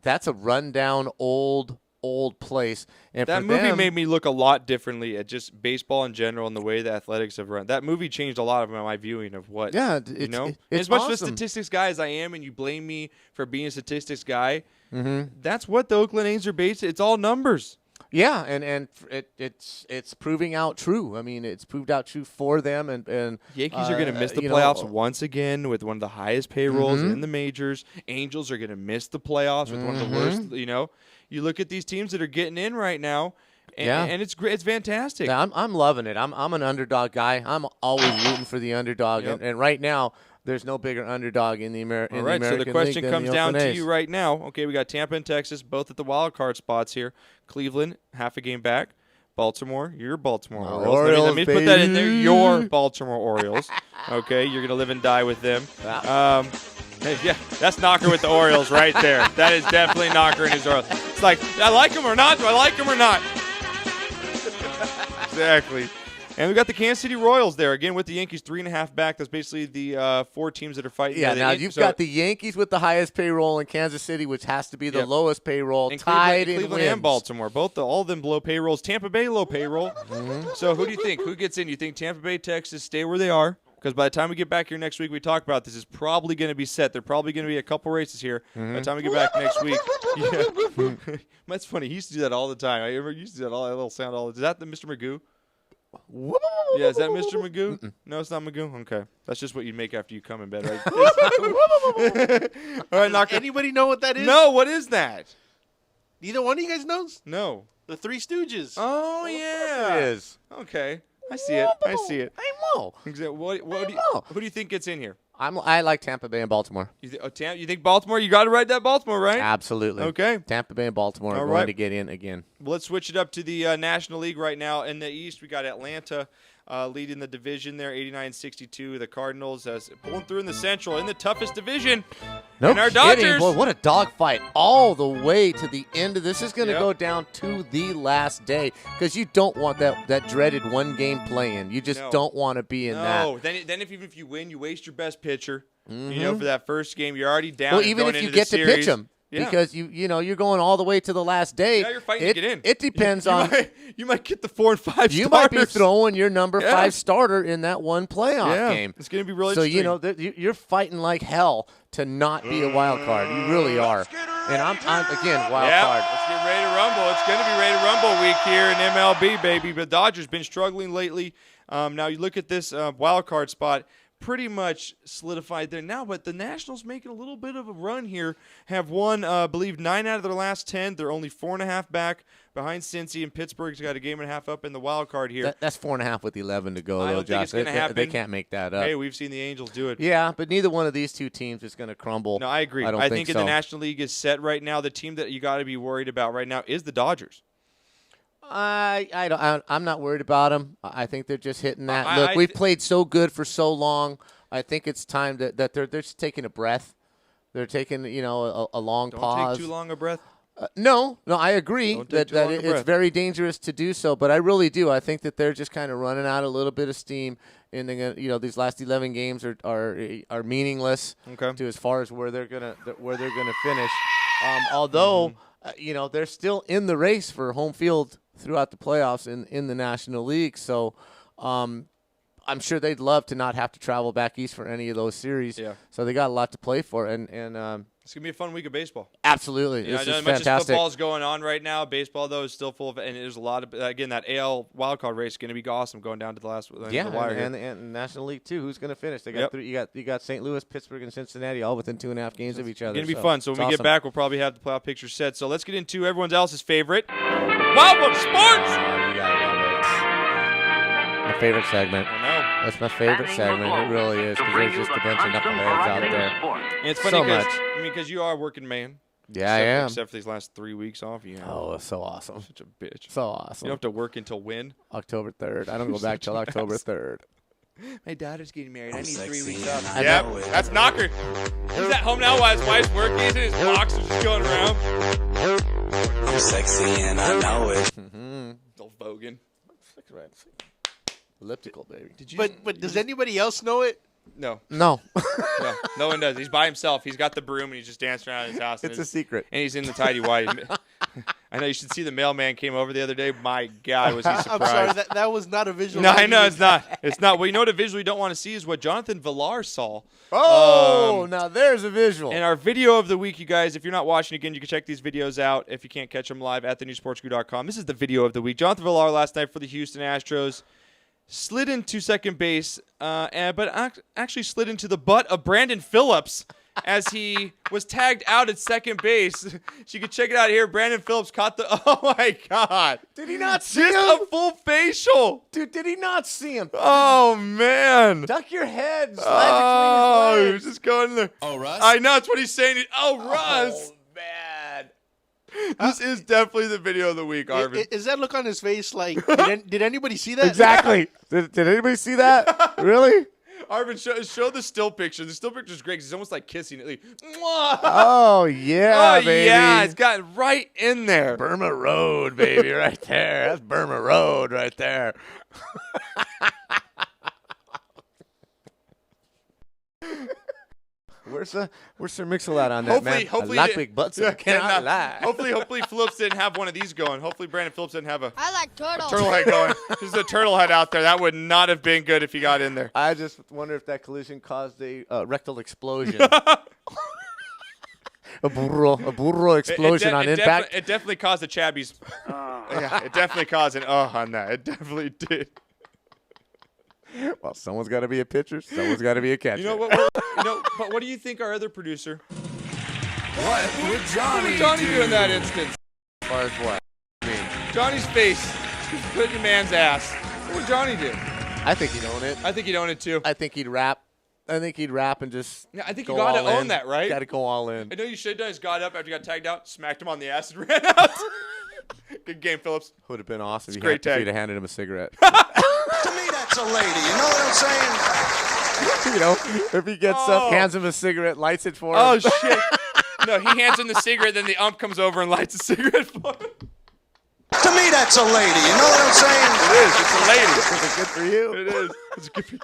That's a rundown, old place. And that movie made me look a lot differently at just baseball in general and the way the athletics have run. That movie changed a lot of my viewing of what, it's as much awesome. of a statistics guy as I am, and you blame me for being a statistics guy, that's what the Oakland A's are based. It's all numbers. Yeah, and it's proving out true. I mean, it's proved out true for them. And Yankees are going to miss the playoffs once again with one of the highest payrolls in the majors. Angels are going to miss the playoffs with one of the worst. You look at these teams that are getting in right now, and it's great. It's fantastic. Yeah, I'm loving it. I'm an underdog guy. I'm always rooting for the underdog, and right now there's no bigger underdog in the American. All right, so the question comes down to A's. you right now. Okay, we got Tampa and Texas both at the wild card spots here. Cleveland half a game back. Baltimore, your Baltimore Orioles. Let me put that in there. Your Baltimore Orioles. Okay, you're gonna live and die with them. Yeah, that's Knocker with the Orioles right there. That is definitely Knocker and his Orioles. It's like, do I like him or not? Do I like him or not? Exactly. And we got the Kansas City Royals there again with the Yankees 3.5 back. That's basically the 4 teams that are fighting. Yeah, now you've got the Yankees with the highest payroll in Kansas City, which has to be the lowest payroll, and tied in Cleveland wins. and Baltimore, all of them below payrolls. Tampa Bay low payroll. So who do you think? Who gets in? You think Tampa Bay, Texas stay where they are? Because by the time we get back here next week, we talk about this is probably going to be set. There are probably going to be a couple races here. By the time we get back next week. Yeah. That's funny. He used to do that all the time. I used to do that little sound all the time. Is that the Mr. Magoo? Yeah, is that Mr. Magoo? Mm-mm. No, it's not Magoo? Okay. That's just what you make after you come in bed, right? All right, Knocker. Anybody know what that is? No, what is that? Neither one of you guys knows? No. The Three Stooges. Oh, yeah. It is. Okay. I see it. I see it. I know. Who do you think gets in here? I like Tampa Bay and Baltimore. You think Baltimore? You got to ride that Baltimore, right? Absolutely. Okay. Tampa Bay and Baltimore are going to get in again. Well, let's switch it up to the National League right now. In the East, we got Atlanta leading the division there, 89-62. The Cardinals pulling through in the Central in the toughest division. No and our kidding, Dodgers. boy, what a dogfight all the way to the end of this. Is going to go down to the last day because you don't want that dreaded one-game play-in. You just don't want to be in that. No, then even if you win, you waste your best pitcher. For that first game, you're already down. Well, even if you get to pitch them. Yeah. Because you're going all the way to the last day. Yeah, you're fighting to get in. It depends on you might get the 4 and 5 starters. You might be throwing your number 5 starter in that one playoff game. It's going to be really so interesting. you're fighting like hell to not be a wild card. You really are. And I'm again wild card. Let's get ready to rumble. It's going to be ready to rumble week here in MLB, baby. The Dodgers been struggling lately. Now you look at this wild card spot. pretty much solidified there now, but the Nationals making a little bit of a run here. Have won, I believe, 9 out of their last 10. They're only 4.5 back behind Cincy, and Pittsburgh's got a game and a half up in the wild card here. That's 4.5 with 11 to go, I though, don't think Josh. it's going to happen. They can't make that up. Hey, we've seen the Angels do it. Yeah, but neither one of these two teams is going to crumble. No, I agree. I think in so. the National League is set right now. The team that you got to be worried about right now is the Dodgers. I'm not worried about them. I think they're just hitting that. Look, we've played so good for so long. I think it's time that they're just taking a breath. They're taking a long pause. Don't take too long a breath. No, I agree that it's very dangerous to do so, but I really do. I think that they're just kind of running out a little bit of steam. And these last 11 games are meaningless to as far as where they're gonna finish. Although they're still in the race for home field throughout the playoffs in the National League. So I'm sure they'd love to not have to travel back east for any of those series. Yeah. So they got a lot to play for, and it's gonna be a fun week of baseball. Absolutely, This is fantastic. Much as football's going on right now, baseball though is still full of, and there's a lot of that AL wildcard race is gonna be awesome going down to the last. Yeah, the wire and National League too. Who's gonna finish? They got three. You got St. Louis, Pittsburgh, and Cincinnati all within 2.5 games of each other. It's gonna be fun. So when we awesome. get back, we'll probably have the playoff picture set. So let's get into everyone else's favorite, Wild One Sports. You gotta love it. My favorite segment. I know. That's my favorite segment. It really is, because there's just a bunch of knuckleheads out there. And it's funny so much. because you are a working man. Yeah, I am. Except for these last 3 weeks off. Oh, it's so awesome. Such a bitch. So awesome. You don't have to work until when? October 3rd. I don't go back till October 3rd. My daughter's getting married. I need 3 weeks off. Yep, that's Knocker. He's at home now while his wife's working. He's in his boxers just going around. I'm sexy and I know it. Old Bogan. Elliptical, baby. But does anybody else know it? No. No. No one does. He's by himself. He's got the broom and he's just dancing around his house. It's a secret. And he's in the tidy white. I know you should see the mailman came over the other day. My God, was he surprised. I'm sorry, that was not a visual. No, I know it's not. It's not. Well, you know what a visual you don't want to see is what Jonathan Villar saw. Oh, now there's a visual. And our video of the week, you guys, if you're not watching again, you can check these videos out if you can't catch them live at thenewsportscrew.com. This is the video of the week. Jonathan Villar last night for the Houston Astros slid into second base, but actually slid into the butt of Brandon Phillips as he was tagged out at second base. So you can check it out here. Brandon Phillips caught the – oh, my God. Did he not see him? Just a full facial. Dude, did he not see him? Oh, man. Duck your head. Oh, Slide he was just going there. Oh, Russ? I know. That's what he's saying. Oh, Russ. Oh, man. This is definitely the video of the week, Arvin. Is that look on his face like, did anybody see that? Exactly. Did anybody see that? Really? Arvin, show the still picture. The still picture is great because he's almost like kissing it. Like, oh, yeah, baby. Yeah, it's gotten right in there. Burma Road, baby, right there. That's Burma Road right there. Where's Sir Mix-a-Lot on that, man? Hopefully, I like big butts. I cannot lie. Hopefully, Phillips didn't have one of these going. Hopefully, Brandon Phillips didn't have a turtle head going. There's a turtle head out there. That would not have been good if he got in there. I just wonder if that collision caused a rectal explosion. a burro explosion on impact. It definitely caused the Chabbies. Yeah, it definitely caused an on that. It definitely did. Well, someone's got to be a pitcher. Someone's got to be a catcher. You know what? But what do you think our other producer? What would Johnny do in that instance? As far as what? Johnny's face. He's put in the man's ass. What would Johnny do? I think he'd own it. I think he'd own it too. I think he'd rap. And just I think go you got to all own in. that, right? Got to go all in. I know you should have done is got up after you got tagged out, smacked him on the ass, and ran out. Good game, Phillips. Would have been awesome if great tag. you'd have handed him a cigarette. To me, that's a lady. You know what I'm saying? You know, if he gets up, hands him a cigarette, lights it for him. Oh, shit. No, he hands him the cigarette, then the ump comes over and lights a cigarette for him. To me, that's a lady. You know what I'm saying? It is. It's a lady. Is it good for you? It is. It's good for you.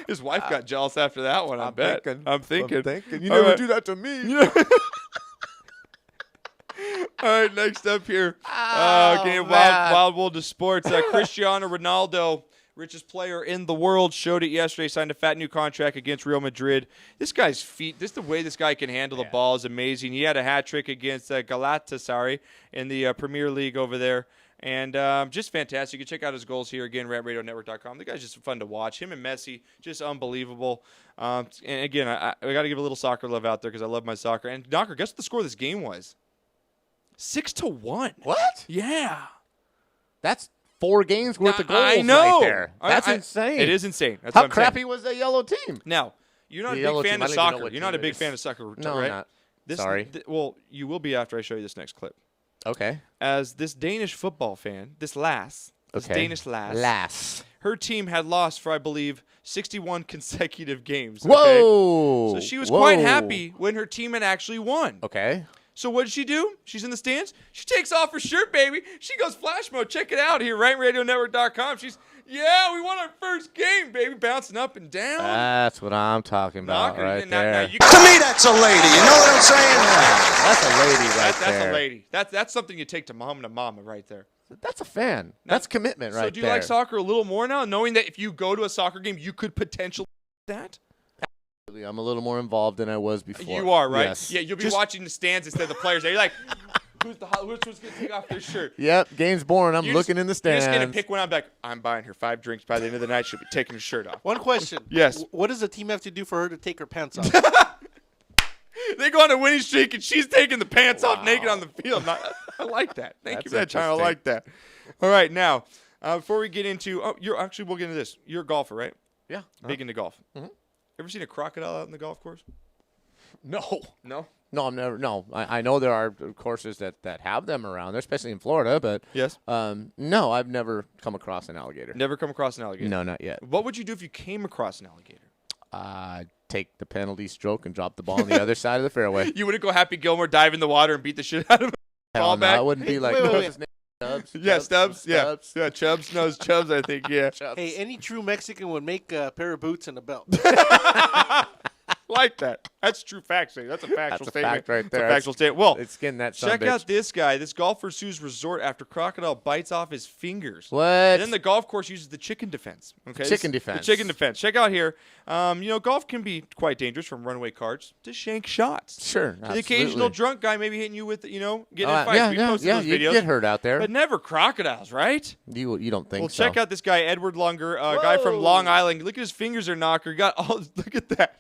His wife got jealous after that one, I'm thinking. You never do that to me. All right, next up here. Game Wild World of Sports. Cristiano Ronaldo, richest player in the world, showed it yesterday, signed a fat new contract against Real Madrid. This guy's feet, the way this guy can handle the ball is amazing. He had a hat trick against Galatasaray in the Premier League over there. And just fantastic. You can check out his goals here again, RantRadioNetwork.com. The guy's just fun to watch. Him and Messi, just unbelievable. And again, I got to give a little soccer love out there because I love my soccer. And Knocker, guess what the score of this game was? 6-1. What? Yeah. That's 4 games worth of goals I know. right there. That's insane. It is insane. That's How what I'm saying. crappy was that yellow team? Now, you're not The a yellow big fan team, I of don't even know soccer. what You're not team a it big is. fan of soccer, No, right? I'm not. This, Sorry. Well, you will be after I show you this next clip. Okay. As this Danish football fan, this Danish lass, her team had lost for, I believe, 61 consecutive games. Okay? Whoa! So she was quite happy when her team had actually won. Okay. So what did she do? She's in the stands. She takes off her shirt, baby. She goes flash mode. Check it out here, RantRadioNetwork.com. She's, we won our first game, baby, bouncing up and down. That's what I'm talking about right there. To me, that's a lady. You know what I'm saying? That's a lady right That's there. a lady. That's something you take to mama right there. That's a fan. That's commitment right there. So do you like soccer a little more now, knowing that if you go to a soccer game, you could potentially do that? I'm a little more involved than I was before. You are, right? Yes. Yeah, you'll be watching the stands instead of the players. You're like, which one's going to take off their shirt? Yep, game's boring. I'm You're looking in the stands. You're just going to pick one. I'm like, I'm buying her 5 drinks by the end of the night. She'll be taking her shirt off. One question. Yes. What does the team have to do for her to take her pants off? They go on a winning streak, and she's taking the pants off naked on the field. I like that. Thank you for that, John. I like that. All right, now, before we get into – we'll get into this. You're a golfer, right? Yeah. Big into golf. Mhm. Ever seen a crocodile out in the golf course? No. No? No, I'm never. No, I know there are courses that have them around there, especially in Florida. But yes, no, I've never come across an alligator. Never come across an alligator. No, not yet. What would you do if you came across an alligator? Take the penalty stroke and drop the ball on the other side of the fairway. You wouldn't go Happy Gilmore, dive in the water, and beat the shit out of him. Hell no, back? I wouldn't be like. Wait. His name? Stubbs. Yeah, Stubbs. Yeah, Stubbs. yeah, Chubbs. No, it's Chubbs. I think. Yeah. Hey, any true Mexican would make a pair of boots and a belt. Like that. That's true fact. That's a factual statement. Fact right there. It's a factual statement. Well, it's getting that. Check out this guy. This golfer sues resort after crocodile bites off his fingers. What? And then the golf course uses the chicken defense. Okay. Chicken The defense. chicken defense. Check out here. Golf can be quite dangerous, from runaway carts to shank shots. Sure. To the occasional absolutely. drunk guy maybe hitting you with, getting in a fight. Yeah, We yeah, posted yeah. those You videos. get hurt out there, But never crocodiles, right? You don't think Well, so? check out this guy, Edward Lunger, a guy from Long Island. Look at his fingers are knocker. He got all. Look at that.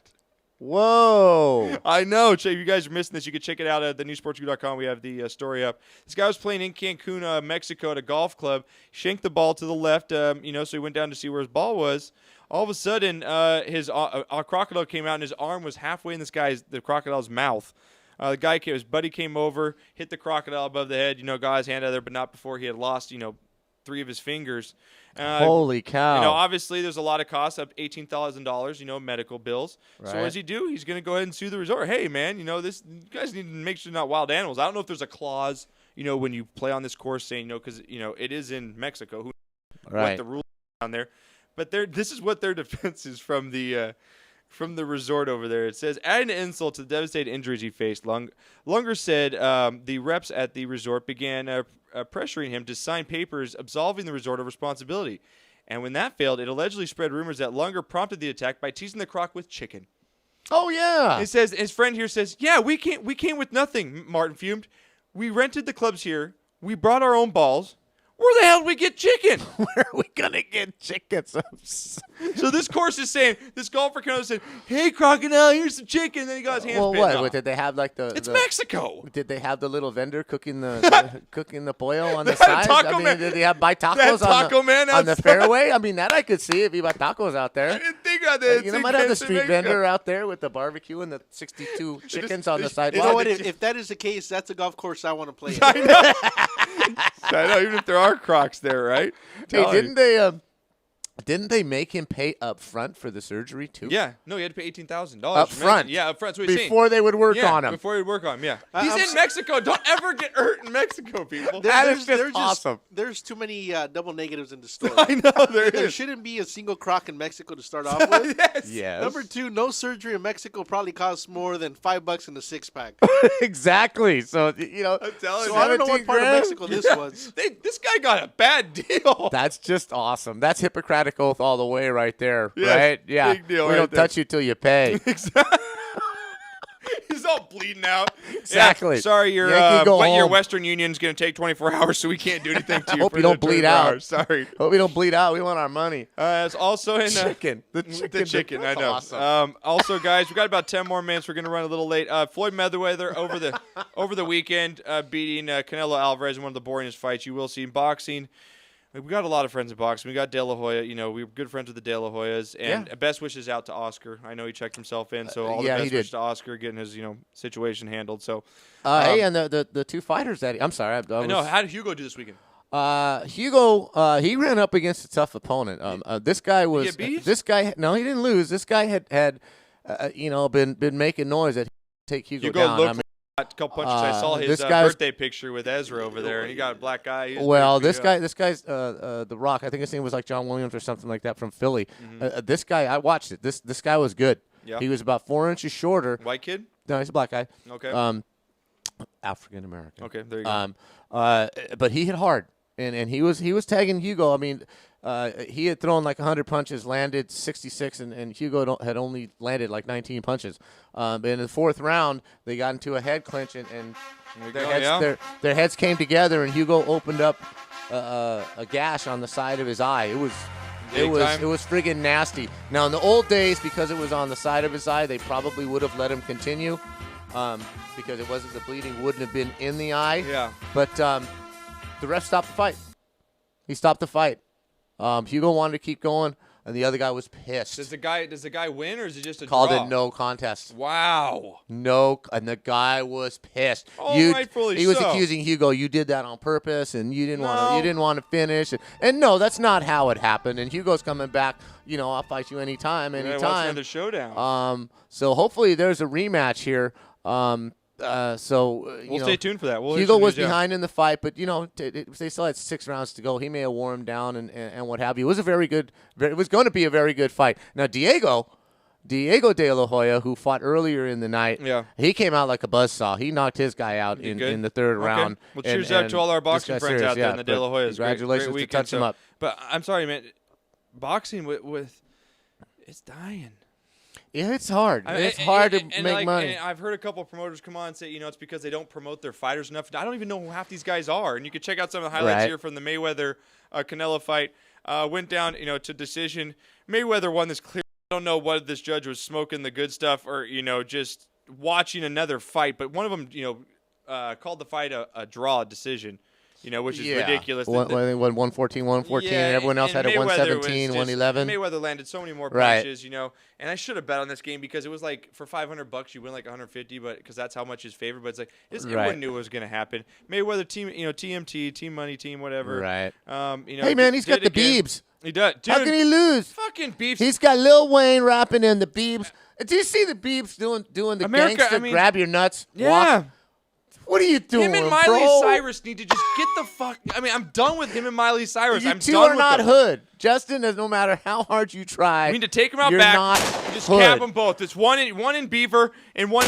Whoa. I know. If you guys are missing this, you can check it out at thenewsportsguru.com. We have the story up. This guy was playing in Cancun, Mexico at a golf club. Shanked the ball to the left, so he went down to see where his ball was. All of a sudden, a crocodile came out, and his arm was halfway in the crocodile's mouth. His buddy came over, hit the crocodile above the head, got his hand out there, but not before he had lost, 3 of his fingers. Holy cow. Obviously there's a lot of costs, up $18,000, medical bills. Right. So what does he do? He's going to go ahead and sue the resort. Hey, man, you guys need to make sure they're not wild animals. I don't know if there's a clause, when you play on this course saying, because, it is in Mexico. Who knows what the rules are down there. But this is what their defense is from the resort over there. It says, adding an insult to the devastating injuries he faced, Lunger said the reps at the resort began pressuring him to sign papers absolving the resort of responsibility. And when that failed, it allegedly spread rumors that Lunger prompted the attack by teasing the croc with chicken. Oh, yeah. It says, his friend here says, yeah, we came with nothing, Martin fumed. We rented the clubs here. We brought our own balls. Where the hell did we get chicken? Where are we going to get chicken? So this course is saying, this golfer came out and said, hey, crocodile, here's some chicken. And then he got his hands bitten off. What? Did they have like the... It's Mexico. Did they have the little vendor cooking the pollo on the side? Did they have buy tacos on the fairway? I mean, that I could see if you buy tacos out there. I didn't think of that. You might have the street vendor out there with the barbecue and the 62 chickens on the sidewalk. You know what? If that is the case, that's a golf course I want to play. I know, even if there are crocs there, right? Hey, didn't they make him pay up front for the surgery too? Yeah. No, he had to pay $18,000. Up front. Yeah, up front. That's what he's saying. Before they would work on him. Before he would work on him, yeah. He's in Mexico. Don't ever get hurt in Mexico, people. That is awesome. There's too many double negatives in the story. I know there There is. shouldn't be a single croc in Mexico to start off with. Yes. Number 2, no surgery in Mexico probably costs more than $5 in a 6-pack. Exactly. So, I'm telling So you. I don't know what part of 17 Mexico this was. This guy got a bad deal. That's just awesome. That's Hippocratic Oath all the way right there. Yes, right? Yeah. big deal We right don't there. touch you till you pay. Exactly. He's was all bleeding out. Exactly. Yeah, sorry, your Yankee, go your home. Western Union's going to take 24 hours, so we can't do anything to you. Hope for you don't the bleed 24 out. hours. Sorry. Hope you don't bleed out. We want our money. It's also in chicken. The chicken. I that's know. awesome. Also, guys, we got about 10 more minutes. We're going to run a little late. Floyd Mayweather over the weekend beating Canelo Alvarez in one of the boringest fights you will see in boxing. We got a lot of friends in boxing. We got De La Hoya. You know, we were good friends with the De La Hoyas. And best wishes out to Oscar. I know he checked himself in, so all the best wishes to Oscar getting his situation handled. So, hey, and the two fighters that I'm sorry. I know. How did Hugo do this weekend? Hugo, he ran up against a tough opponent. This guy was. Did he get beat? This guy, no, he didn't lose. This guy had been making noise that he'd take Hugo down. Looked a couple punches. I saw his birthday picture with Ezra over there, and he got a black guy. Well, this guy's The Rock. I think his name was like John Williams or something like that from Philly. This guy, I watched it. This guy was good. Yeah. He was about 4 inches shorter. White kid? No, he's a black guy. Okay. African American. Okay, there you go. But he hit hard, and he was tagging Hugo. I mean, he had thrown like 100 punches, landed 66, and Hugo had only landed like 19 punches. But in the fourth round, they got into a head clinch, and their heads came together, and Hugo opened up a gash on the side of his eye. It was friggin' nasty. Now in the old days, because it was on the side of his eye, they probably would have let him continue, because it wasn't the bleeding wouldn't have been in the eye. Yeah. But the ref stopped the fight. He stopped the fight. Hugo wanted to keep going, and the other guy was pissed. Does the guy win, or is it just a Called draw? it no contest. Wow. No, and the guy was pissed. Rightfully he was so. accusing Hugo, you did that on purpose, and you didn't want to finish. And no, that's not how it happened. And Hugo's coming back. I'll fight you anytime. Yeah, what's another showdown? So hopefully there's a rematch here. We'll stay tuned for that. Hugo was behind in the fight, but they still had 6 rounds to go. He may have worn him down and what have you. It was it was going to be a very good fight. Now Diego De La Hoya, who fought earlier in the night, he came out like a buzzsaw. He knocked his guy out in the third round. Well, cheers out to all our boxing friends out there in the De La Hoyas. Congratulations great to touch him up. But I'm sorry, man. Boxing with it's dying. Yeah, it's hard. It's hard to make money. And I've heard a couple of promoters come on and say, it's because they don't promote their fighters enough. I don't even know who half these guys are. And you can check out some of the highlights here from the Mayweather Canelo fight. Went down, to decision. Mayweather won this clear. I don't know whether this judge was smoking the good stuff or just watching another fight. But one of them, called the fight a draw decision. Which is ridiculous. 114, 114, and everyone else had a 117, 111. Mayweather landed so many more punches, and I should have bet on this game because it was like for $500 you win like 150, but because that's how much his favorite. But it's like everyone knew it was going to happen. Mayweather team, TMT, team money, team whatever. Right. Hey man, he's got the Biebs. He does. Dude, how can he lose? Fucking Biebs. He's got Lil Wayne rapping in the Biebs. Do you see the Biebs doing the gangster grab your nuts? Yeah. Walk? What are you doing, Him and Miley Cyrus need to just get the fuck. I mean, I'm done with him and Miley Cyrus. You two are not hood. Justin, no matter how hard you try, we need to take them out you're back. Not just hood. cap them both. It's one in Beaver and one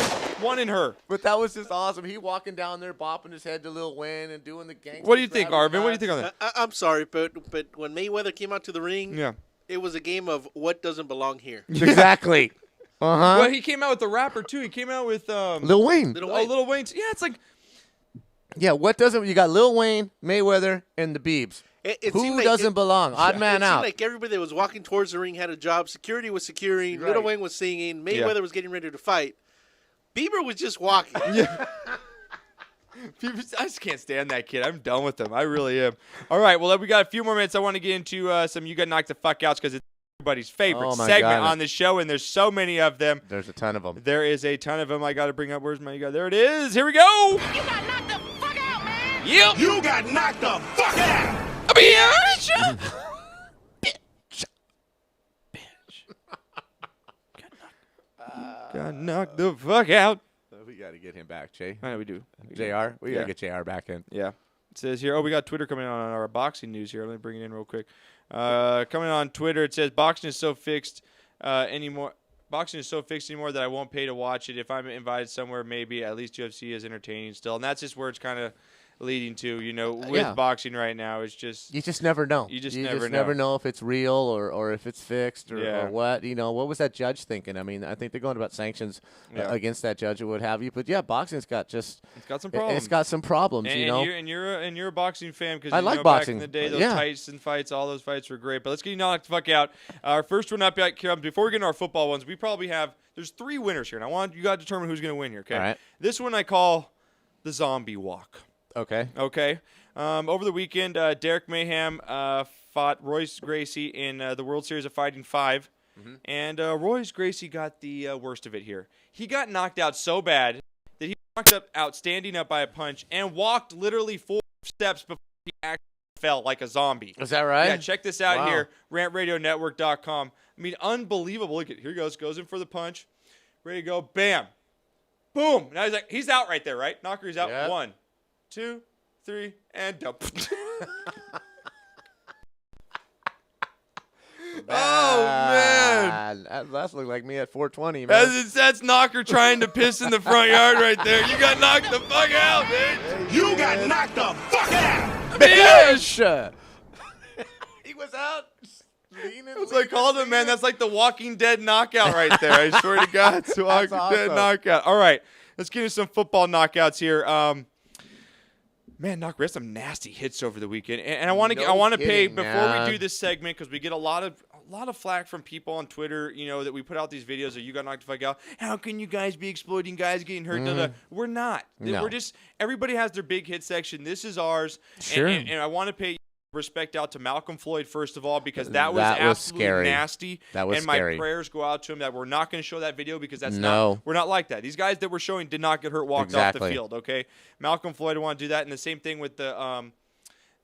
in her. But that was just awesome. He walking down there, bopping his head to Lil Wayne and doing the gangster. What do you think, Arvin? What do you think on that? I'm sorry, but when Mayweather came out to the ring, it was a game of what doesn't belong here. Exactly. Well, he came out with the rapper too. He came out with Lil Wayne. Lil Wayne. Yeah, it's like. Yeah, what doesn't? You got Lil Wayne, Mayweather, and the Biebs. Who doesn't belong? Odd man out. It seemed like everybody that was walking towards the ring had a job. Security was securing. Lil Wayne was singing. Mayweather was getting ready to fight. Bieber was just walking. Yeah. I just can't stand that kid. I'm done with him. I really am. All right, well, we got a few more minutes. I want to get into some You Got Knocked the Fuck Outs because it's everybody's favorite segment on the show, and there's so many of them. There's a ton of them. There is a ton of them. I got to bring up. Where's my you got? There it is. Here we go. You got knocked the fuck out, man. Yep. You got knocked the fuck out. Bitch. Got knocked the fuck out. We got to get him back, Jay. I know we do. JR? We got to get JR back in. Yeah. It says here, we got Twitter coming on our boxing news here. Let me bring it in real quick. Coming on Twitter, it says, boxing is so fixed anymore that I won't pay to watch it. If I'm invited somewhere, maybe at least UFC is entertaining still. And that's just where it's kind of leading to. With boxing right now, it's just you just never know. You just never know if it's real or if it's fixed or what. What was that judge thinking? I mean, I think they're going about sanctions against that judge or what have you. But yeah, boxing's got some problems. It's got some problems. And you're a boxing fan because I like back boxing. in the day, those Tyson fights, all those fights were great. But let's get you knocked the fuck out. Our first one up before we get into our football ones, we probably have. There's 3 winners here, and I want you got to determine who's going to win here. Okay. All right. This one I call the zombie walk. Okay. Okay. Over the weekend, Derek Mayhem fought Royce Gracie in the World Series of Fighting 5. Mm-hmm. And Royce Gracie got the worst of it here. He got knocked out so bad that he knocked out standing up by a punch and walked literally 4 steps before he actually fell like a zombie. Is that right? Yeah, check this out here, rantradionetwork.com. I mean, unbelievable. Look at here he goes in for the punch. Ready to go. Bam. Boom. Now he's out right there, right? Knocker, he's out. Yep. 1, 2, 3, and dump. Oh, man. That's look like me at 420, man. That's Knocker trying to piss in the front yard right there. You got knocked the fuck out, man. You got knocked the fuck out. Bitch. He was out. That's what I called him, man. That's like the Walking Dead knockout right there. I swear to God, it's the Walking Dead knockout. All right, let's get into some football knockouts here. Man, Knocker had some nasty hits over the weekend, and I want to pay before we do this segment because we get a lot of flack from people on Twitter. That we put out these videos that you got knocked the fuck out. How can you guys be exploiting guys getting hurt? Mm-hmm. We're not. No. We're just everybody has their big hit section. This is ours. Sure. And I want to pay respect out to Malcolm Floyd first of all because that was absolutely scary. Nasty. That was and scary. My prayers go out to him that we're not going to show that video because that's we're not like that. These guys that we're showing did not get hurt walked off the field. Okay, Malcolm Floyd want to do that, and the same thing with the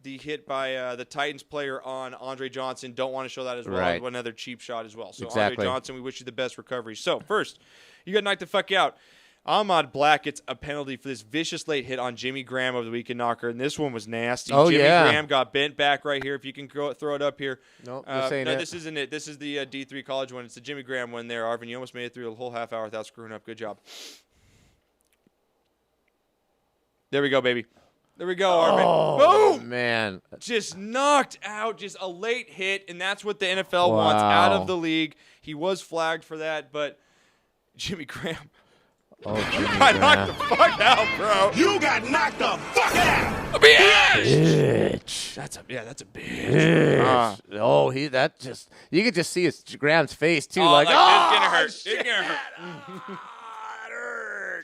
hit by the Titans player on Andre Johnson. Don't want to show that as well. Right. Another cheap shot as well. So Exactly. Andre Johnson, we wish you the best recovery. So first, you got knocked the fuck out. Ahmad Black gets a penalty for this vicious late hit on Jimmy Graham over the weekend, Knocker, and this one was nasty. Oh, Jimmy yeah. Graham got bent back right here. If you can throw it up here. Nope, this ain't it. This isn't it. This is the D3 college one. It's the Jimmy Graham one there. Arvin, you almost made it through a whole half hour without screwing up. Good job. There we go, baby. There we go, Arvin. Oh, Boom! man. Just knocked out, just a late hit, and that's what the NFL wants out of the league. He was flagged for that, but Jimmy Graham. Oh, Jimmy got knocked the fuck out, bro. You got knocked the fuck out. A bitch. Bitch. That's a bitch. You could just see his Graham's face too, It's gonna hurt. Shit. It's gonna hurt.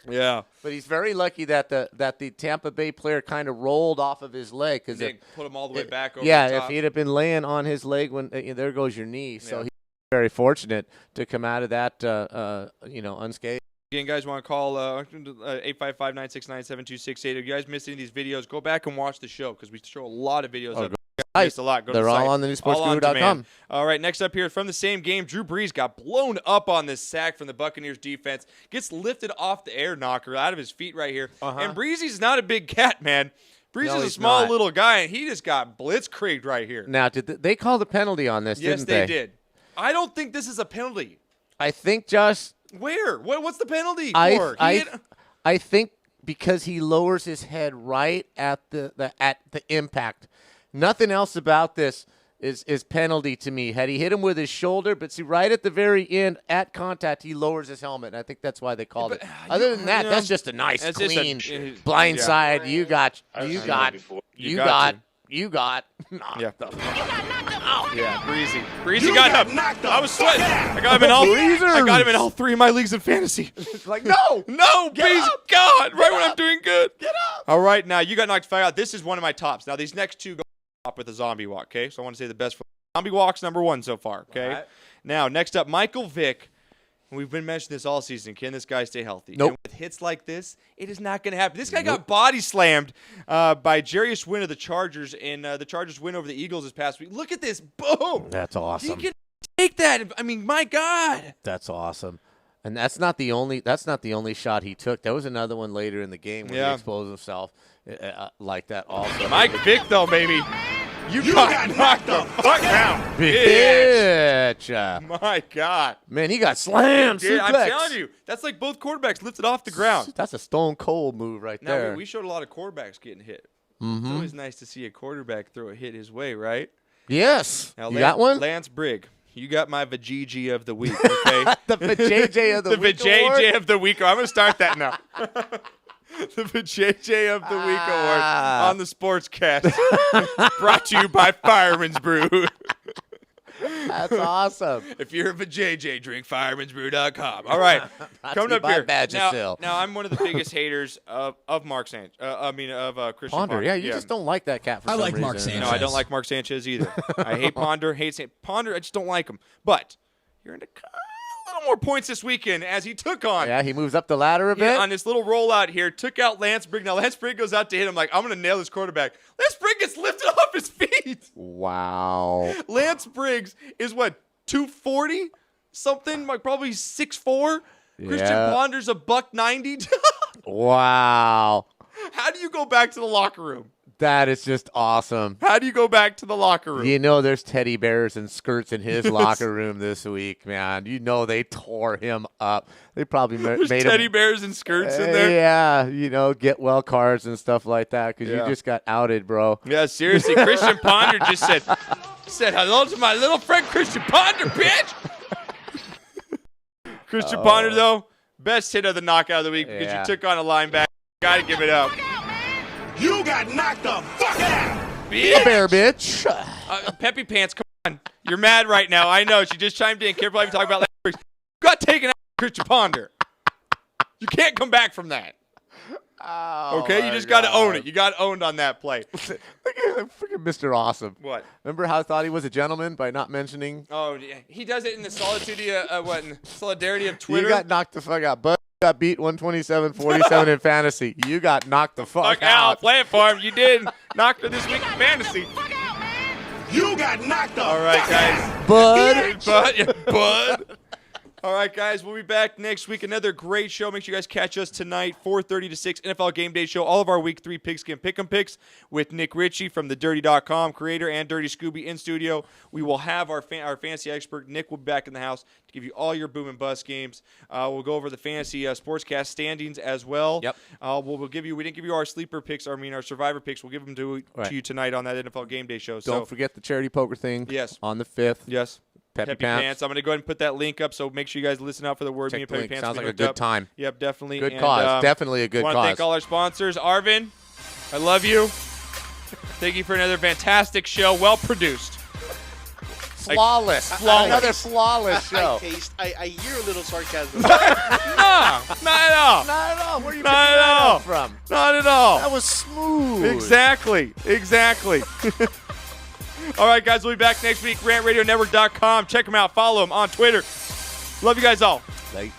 Yeah. But he's very lucky that the Tampa Bay player kind of rolled off of his leg because They put him all the way back over yeah, the if top. he'd have been laying on his leg when there goes your knee. So he's very fortunate to come out of that unscathed. Again, guys, want to call 855-969-7268. If you guys missed any of these videos, go back and watch the show because we show a lot of videos. Missed a lot. Go to They're the all site. on the new sportsguru.com. All right, next up here from the same game, Drew Brees got blown up on this sack from the Buccaneers defense. Gets lifted off the air knocker out of his feet right here. And Breezy's not a big cat, man. Breezy's a small little guy, and he just got blitzkrieged right here. Now, did they call the penalty on this, Yes, didn't they? they did. I don't think this is a penalty. I think, Josh. Where? What's the penalty for? I think because he lowers his head right at the impact. Nothing else about this is penalty to me. Had he hit him with his shoulder, but see, right at the very end, at contact, he lowers his helmet. And I think that's why they called it. Other than that, that's just a nice, clean blindside. You got. Yeah. Yeah, Breezy got him. I was sweating. I got him in all 3 of my leagues in fantasy. It's like, no, Breezy, God, right when I'm doing good. Get up. All right, now you got knocked the fuck out. This is one of my tops. Now these next 2 go up with a zombie walk. Okay, so I want to say the best for zombie walks number 1 so far. Okay, right. Now next up, Michael Vick. We've been mentioning this all season. Can this guy stay healthy? Nope. And with hits like this, it is not going to happen. This guy got body slammed by Jarius Wynn of the Chargers, and the Chargers win over the Eagles this past week. Look at this. Boom. That's awesome. He can take that. I mean, my God. That's awesome. And that's not the only shot he took. There was another one later in the game where he exposed himself like that also. Mike Vick, though, baby. You got knocked the fuck out. Bitch. My God. Man, he got slammed. Dude, I'm telling you. That's like both quarterbacks lifted off the ground. That's a stone cold move right there. We showed a lot of quarterbacks getting hit. Mm-hmm. It's always nice to see a quarterback throw a hit his way, right? Yes. Now, You got one? Lance Brigg, you got my vajayjay of the week, okay? The vajayjay of the week award? vajayjay of the week. I'm going to start that now. The vajayjay of the week award on the Sportscast. Brought to you by Fireman's Brew. That's awesome. If you're a vajayjay, drink firemansbrew.com. All right. Coming up here. Now, I'm one of the biggest haters of Mark Sanchez. Christian Ponder. Yeah, you just don't like that cat for some reason. Mark Sanchez. No, I don't like Mark Sanchez either. I hate Ponder. Ponder, I just don't like him. But you're into a little more points this weekend as he took on. Yeah, he moves up the ladder a bit. On this little rollout here, took out Lance Brigg. Now, Lance Brigg goes out to hit him like, I'm going to nail this quarterback. Lance Brigg gets lifted off his feet. Wow. Lance Briggs is what, 240? Something, like probably 6'4"? Yeah. Christian Ponder's a $190. Wow. How do you go back to the locker room? That is just awesome. How do you go back to the locker room? You know there's teddy bears and skirts in his locker room this week, man. You know they tore him up. They probably made him teddy bears and skirts in there? Yeah, get well cards and stuff like that because you just got outed, bro. Yeah, seriously. Christian Ponder just said hello to my little friend Christian Ponder, bitch. Christian Ponder, though, best hit of the knockout of the week because you took on a linebacker. Got to give it up. You got knocked the fuck out. Bitch. Bear, bitch. Peppy Pants, come on. You're mad right now. I know. She just chimed in. Can't believe you talking about Lance Briggs. You got taken out by Christian Ponder. You can't come back from that. Oh, okay? You just got to own it. You got owned on that play. Look at freaking Mr. Awesome. What? Remember how I thought he was a gentleman by not mentioning? Oh, yeah. He does it in the solidarity of Twitter. You got knocked the fuck out. But got beat 127-47 in fantasy. You got knocked the fuck out. Play it for him. You did. Knocked her this week in fantasy. You got knocked the All right, guys. Bud. All right, guys. We'll be back next week. Another great show. Make sure you guys catch us tonight, 4:30 to 6, NFL Game Day Show. All of our Week 3 Pigskin Pick'em Picks with Nick Ritchie from thedirty.com, creator, and Dirty Scooby in studio. We will have our fantasy expert, Nick, will be back in the house to give you all your boom and bust games. We'll go over the fantasy sportscast standings as well. Yep. We didn't give you our sleeper picks, our survivor picks. We'll give them to you tonight on that NFL Game Day Show. Don't forget the charity poker thing. Yes. On the 5th. Yes. Peppy Pants. I'm going to go ahead and put that link up, so make sure you guys listen out for the word. Me and Peppy Pants. Sounds like a good time. Yep, definitely. Good cause. Definitely a good cause. I want to thank all our sponsors. Arvin, I love you. Thank you for another fantastic show. Well produced. Flawless. Another flawless show. I hear a little sarcasm. No, not at all. Not at all. Where are you not at all. From? Not at all. That was smooth. Exactly. All right, guys, we'll be back next week. RantRadioNetwork.com. Check them out. Follow them on Twitter. Love you guys all. Bye.